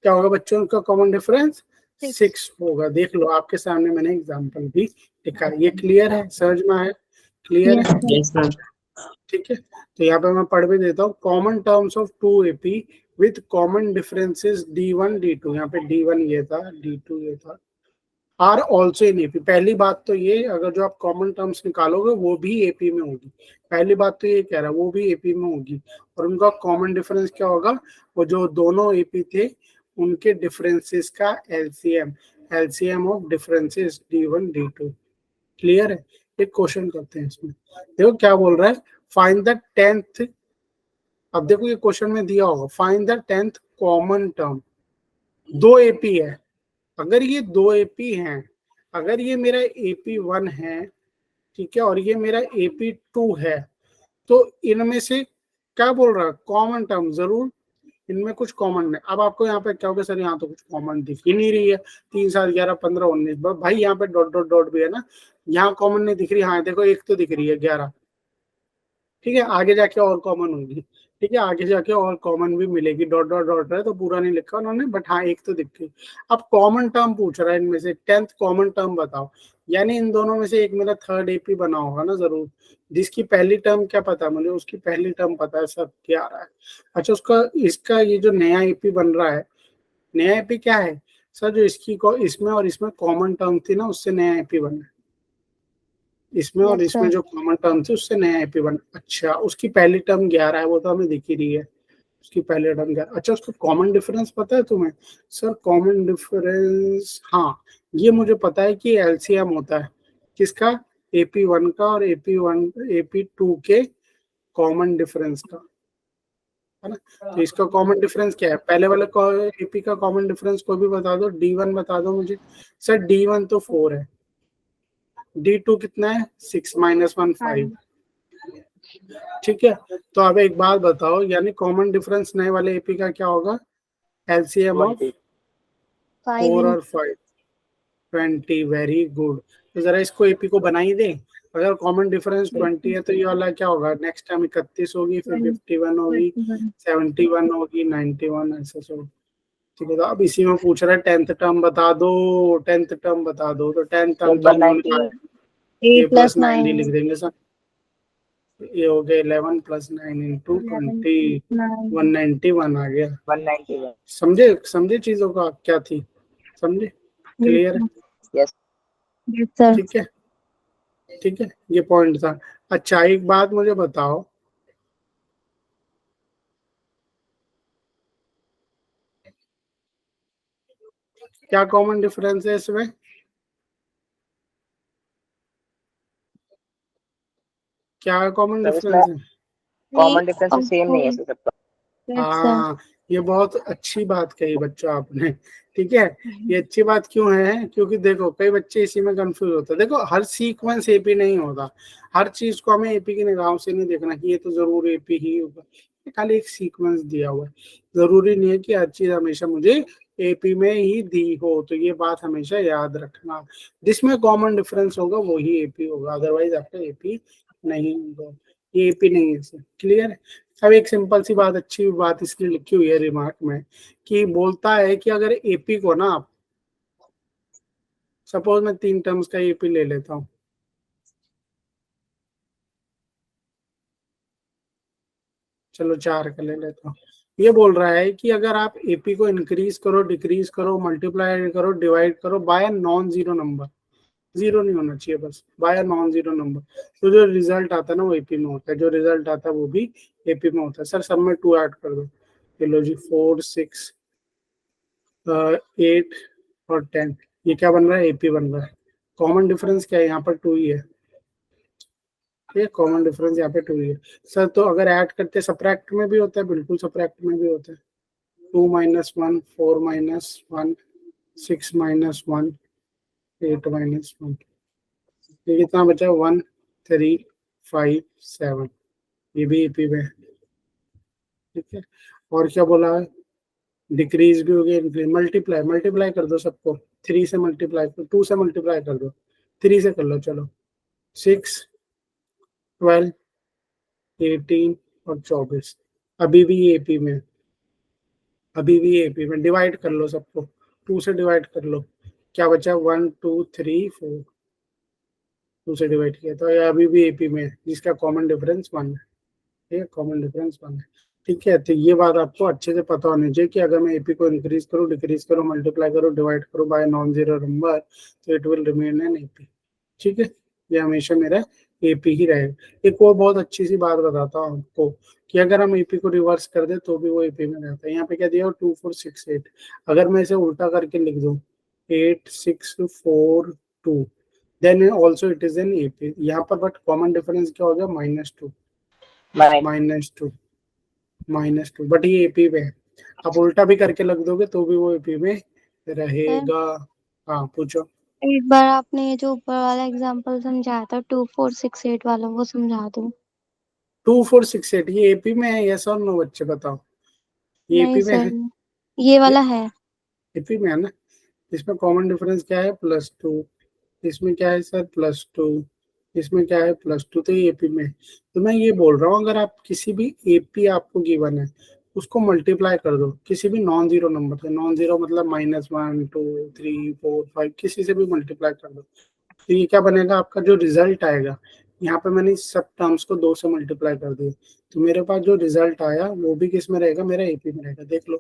क्या होगा बच्चों, उनका कॉमन डिफरेंस 6 होगा। देख लो आपके सामने मैंने एग्जांपल भी लिखा है, ये क्लियर है, समझ में आया, क्लियर है, यस सर। ठीक है। तो यहाँ पे मैं पढ़ भी देता हूँ, common terms of 2 AP with common differences D1 D2, यहाँ पे D1 ये था, D2 ये था, आर ऑल्सो इन एपी। पहली बात तो ये, अगर जो आप कॉमन टर्म्स निकालोगे वो भी एपी में होगी, पहली बात तो ये कह रहा है वो भी एपी में होगी, और उनका कॉमन डिफरेंस क्या होगा, वो जो दोनों एपी थे उनके डिफरेंसेस का LCM, LCM of differences D1 D2। Clear है। एक क्वेश्चन करते हैं इसमें, देखो क्या बोल रहा है, फाइंड द 10th, अब देखो ये क्वेश्चन में दिया होगा, find the 10th common term, 2 AP है, अगर ये 2 एपी हैं, अगर ये मेरा AP1 है, ठीक है, और ये मेरा AP2 है, तो इनमें से क्या बोल रहा है, कॉमन टर्म, जरूर इनमें कुछ कॉमन है। अब आपको यहाँ पे क्या होगा सर, यहाँ तो कुछ कॉमन दिख ही नहीं रही है, 3 7 11 15 19, भाई यहाँ पे डॉट डॉट डॉट भी है ना, यहाँ कॉमन नहीं दिख रही, हाँ देखो एक तो दिख रही है 11, ठीक है, आगे जाके और कॉमन होगी, ठीक है, आगे जाके और कॉमन भी मिलेगी, डॉट डॉट डॉट है तो पूरा नहीं लिखा उन्होंने, बट हाँ एक तो दिख गई। अब कॉमन टर्म पूछ रहा है, इनमें से 10th कॉमन टर्म बताओ, यानी इन दोनों में से एक मेरा थर्ड एपी बना होगा ना जरूर, जिसकी पहली टर्म क्या पता मुझे, उसकी पहली टर्म पता है सब क्या आ रहा है। अच्छा, उसका इसका ये जो नया एपी बन रहा है, नया एपी क्या है सर, जो इसकी को इसमें और इसमें कॉमन टर्म थी ना, उससे नया एपी बना, इसमें और इसमें जो कॉमन टर्म थी उससे नया एपी बना। अच्छा, उसकी पहली टर्म 11 है, वो तो हमें दिख ही रही है, उसकी पहली टर्म 11। अच्छा, उसका कॉमन डिफरेंस पता है तुम्हें सर, कॉमन डिफरेंस, हाँ ये मुझे पता है कि एलसीएम होता है किसका, AP1 का और AP2 के कॉमन डिफरेंस का, है ना। तो इसका कॉमन डिफरेंस क्या है, पहले वाले एपी का कॉमन डिफरेंस को भी बता दो, D1 बता दो मुझे सर, D1 तो 4 है, D2 कितना है, 6 - 1 5, ठीक है। तो अब एक बात बताओ, यानी कॉमन डिफरेंस नए वाले एपी का क्या होगा, एलसीएम ऑफ 4 और 5 20, वेरी गुड। तो जरा इसको एपी को बना ही दे, अगर कॉमन डिफरेंस 20 है तो ये वाला क्या होगा, नेक्स्ट टाइम 31 होगी, फिर 51 होगी, 71 होगी, 91 ऐसा सब, ठीक है। तो अब इसी में पूछ रहा है 10th टर्म बता दो, 10th टर्म बता दो, तो 10th टर्म तो हम ये +9 लिख देंगे सर, ये हो गया 11 + 9 × 20, 191 आ गया, 191। समझे, समझे चीजों का क्या थी, समझे, क्लियर है, यस सर। ठीक है, ठीक है, ये पॉइंट था। अच्छा, एक बात मुझे बताओ, क्या कॉमन डिफरेंस है इसमें, क्या कॉमन सर, इसमें डिफरेंस है, कॉमन डिफरेंस सेम नहीं है सर सबका। हाँ ये बहुत अच्छी बात कही बच्चों आपने, ठीक है। ये अच्छी बात क्यों है, क्योंकि देखो कई बच्चे इसी में कंफ्यूज होते हैं, देखो हर सीक्वेंस एपी नहीं होता, हर चीज को हमें एपी की निगाहों से नहीं देखना कि ये तो जरूर एपी ही होगा, ये खाली एक सीक्वेंस दिया हुआ है, जरूरी नहीं है कि हर चीज हमेशा मुझे एपी में ही दी हो, तो ये बात हमेशा याद रखना, जिसमें कॉमन डिफरेंस होगा वही एपी होगा, अदरवाइज आपका एपी नहीं होगा, ये एपी नहीं है, क्लियर है। अब एक सिंपल सी बात, अच्छी बात इसलिए लिखी हुई है रिमार्क में, कि बोलता है कि अगर एपी को ना आप, सपोज मैं 3 टर्म्स का एपी ले लेता हूँ, चलो 4 का ले लेता हूँ, ये बोल रहा है कि अगर आप एपी को इंक्रीज करो, डिक्रीज करो, मल्टीप्लाई करो, डिवाइड करो bye non zero number, zero नहीं होना चाहिए, बस बाय नॉन जीरो नंबर, तो जो रिजल्ट आता है ना वो एपी में होता है, जो रिजल्ट आता है वो भी एपी में होता है। सर सब में 2 ऐड कर दो, लो जी, 4 6 8 और 10, ये क्या बन रहा है, एपी बन रहा है। कॉमन डिफरेंस क्या है, यहाँ पर 2 ही है, ये कॉमन डिफरेंस यहाँ पे 2 ही है। सर तो अगर ऐड करते सब्ट्रैक्ट में भी होता है, बिल्कुल सब्ट्रैक्ट में भी होता है, 2 minus 1, 4 minus 1, 6 minus 1, 8 minus 1, ये कितना बचा? 1 3 5 7, ये भी एपी में है, ठीक है। और क्या बोला है? डिक्रीज भी हो गया, इंक्रीज। मल्टीप्लाई कर दो सबको, 3 से मल्टीप्लाई कर, 2 से मल्टीप्लाई कर दो, 3 से कर लो, चलो 6 12 18 और 24, अभी भी एपी में, अभी भी एपी में। डिवाइड कर लो सबको, 2 से डिवाइड कर लो, क्या बचा? 1 2 3 4, 2 से डिवाइड किया तो ये अभी भी एपी में है, जिसका कॉमन डिफरेंस 1 है, ठीक है, कॉमन डिफरेंस 1 है, ठीक है। तो ये बात आपको अच्छे से पता होनी चाहिए कि अगर मैं एपी को इंक्रीज करूँ, डिक्रीज करूँ, मल्टीप्लाई करूँ, डिवाइड करूँ बाय नॉन जीरो नंबर, तो it will remain an AP, ठीक है। ये हमेशा मेरा एपी ही रहेगा। एक और बहुत अच्छी सी बात बताता हूँ आपको कि अगर हम एपी को रिवर्स कर दे तो भी वो एपी में रहता है। यहाँ पे क्या दिया? 2 4 6 8। अगर मैं इसे उल्टा करके लिख दूँ 8 6 4 2, then also it is an AP. यहाँ पर बट कॉमन डिफरेंस क्या हो गया? -2, -2, बट ये एपी में है। आप उल्टा भी करके लग दोगे तो भी वो एपी में रहेगा। हाँ पूछो। एक बार आपने ये जो ऊपर वाला एग्जांपल समझाया था 2 4 6 8 वाला, वो समझा दो। 2 4 6 8 ये एपी में है? यस और नो बच्चे बताओ, ये नहीं एपी में है? सर, ये वाला है। एपी में है ना। इसमें कॉमन डिफरेंस क्या है? +2। इसमें क्या है सर? +2। इसमें क्या है? +2। तो ये एपी में है। तो मैं ये बोल रहा हूँ अगर आप किसी भी एपी आपको गिवन है उसको मल्टीप्लाई कर दो किसी भी नॉन जीरो नंबर से, नॉन जीरो मतलब -1 2 3 4 5, किसी से भी मल्टीप्लाई कर दो, तो ये क्या बनेगा? आपका जो रिजल्ट आएगा, यहाँ पे मैंने इस सब टर्म्स को 2 से मल्टीप्लाई कर दिया, तो मेरे पास जो रिजल्ट आया वो भी किस में रहेगा? मेरा एपी में रहेगा। देख लो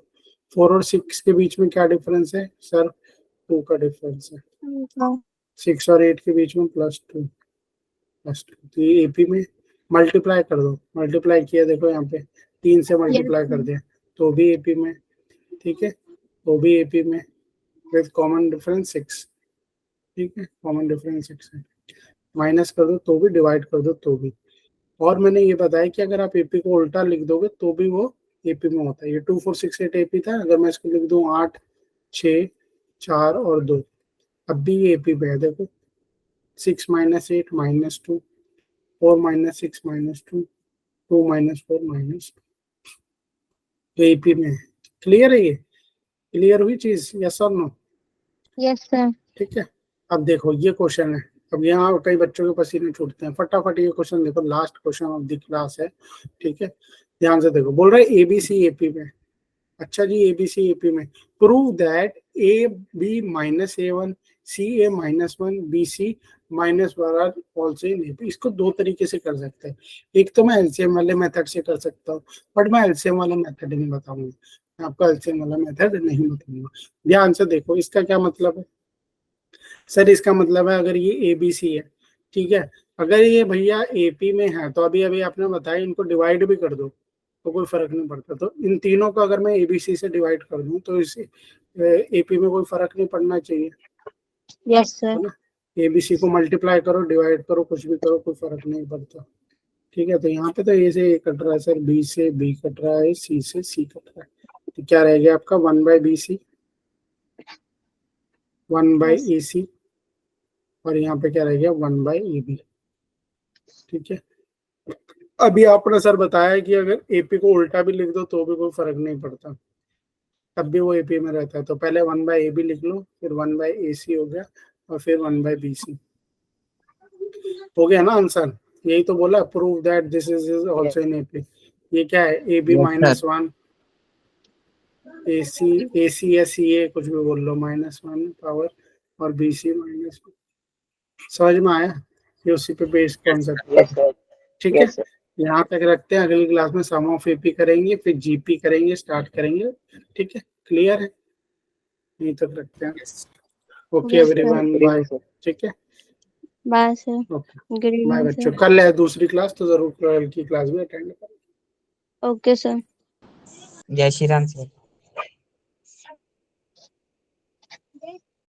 4 और 6 के बीच में क्या डिफरेंस है सर? 2 का डिफरेंस है। 6 और 8 के बीच में +2, तो ये एपी में। मल्टीप्लाई कर दो, मल्टीप्लाई किया, देखो यहाँ पे 3 से मल्टीप्लाई कर दिया तो भी एपी में, ठीक है, तो भी एपी में विद कॉमन डिफरेंस 6, ठीक है, कॉमन डिफरेंस 6 है। माइनस कर दो तो भी, डिवाइड कर दो तो भी। और मैंने ये बताया कि अगर आप एपी को उल्टा लिख दोगे तो भी वो एपी में होता है। ये 2 4 6 8 एपी था, अगर मैं इसको लिख दूं 8 6 4 और 2, अब भी ये एपी में है। देखो 6 - 8 -2, 4 - 6 -2, 2 - 4 -2, तो एपी में है। क्लियर है? ये क्लियर हुई चीज? यस और नो? Yes sir. ठीक है। अब देखो ये क्वेश्चन है, अब यहाँ कई बच्चों के पसीने छूटते हैं, फटाफट ये क्वेश्चन देखो, last question of the class है, ठीक है, ध्यान से देखो। बोल रहे एबीसी एपी में। अच्छा जी, एबीसी एपी में prove that A B -a1 C A -1 B C -1 are also in AP. इसको दो तरीके से कर सकते हैं। एक तो मैं एलसीएम वाले मेथड से कर सकता हूँ, बट मैं एलसीएम वाला मेथड नहीं बताऊंगा, मैं आपको एलसीएम वाला मेथड नहीं बताऊंगा। ध्यान से देखो, इसका क्या मतलब है सर? इसका मतलब है अगर ये एबीसी है, ठीक है, अगर ये भैया एपी में है तो अभी अभी आपने बताया इनको डिवाइड भी कर दो तो कोई फर्क नहीं पड़ता। तो इन तीनों को अगर मैं एबीसी से डिवाइड कर दूं तो इस एपी में कोई फर्क नहीं पड़ना चाहिए, यस सर। है ना। एबीसी को मल्टीप्लाई करो, डिवाइड करो, कुछ भी करो, कोई फर्क नहीं पड़ता, ठीक है। तो यहाँ पे तो ए से ए कट रहा है सर, बी से बी कट रहा है, सी से सी कट रहा है, तो क्या रह गया आपका? 1/BC 1/AC, और यहाँ पे क्या रह गया? 1/AB, ठीक है। अभी आपने सर बताया कि अगर एपी को उल्टा भी लिख दो तो भी कोई फर्क नहीं पड़ता, तब भी वो एपी में रहता है। तो पहले 1/AB लिख लो, फिर 1/AC हो गया, और फिर 1/BC हो गया ना आंसर। यही तो बोला, prove that this is also in AP. ये क्या है? AB -1 AC या CA कुछ भी बोल लो, -1 पावर, और BC -1। समझ में आया? ये उसी पे बेस्ड कॉन्सेप्ट है, ठीक है। यहाँ तक रखते हैं, अगली क्लास में सम ऑफ एपी करेंगे, फिर जीपी करेंगे, स्टार्ट करेंगे, ठीक है। क्लियर है? यहीं तक रखते हैं। ओके एवरीवन, बाय, ठीक है, bye sir. Okay good bye evening बच्चों। सर। कल है दूसरी क्लास, तो जरूर कल की क्लास भी अटेंड करें। Okay sir. जय श्री राम सर।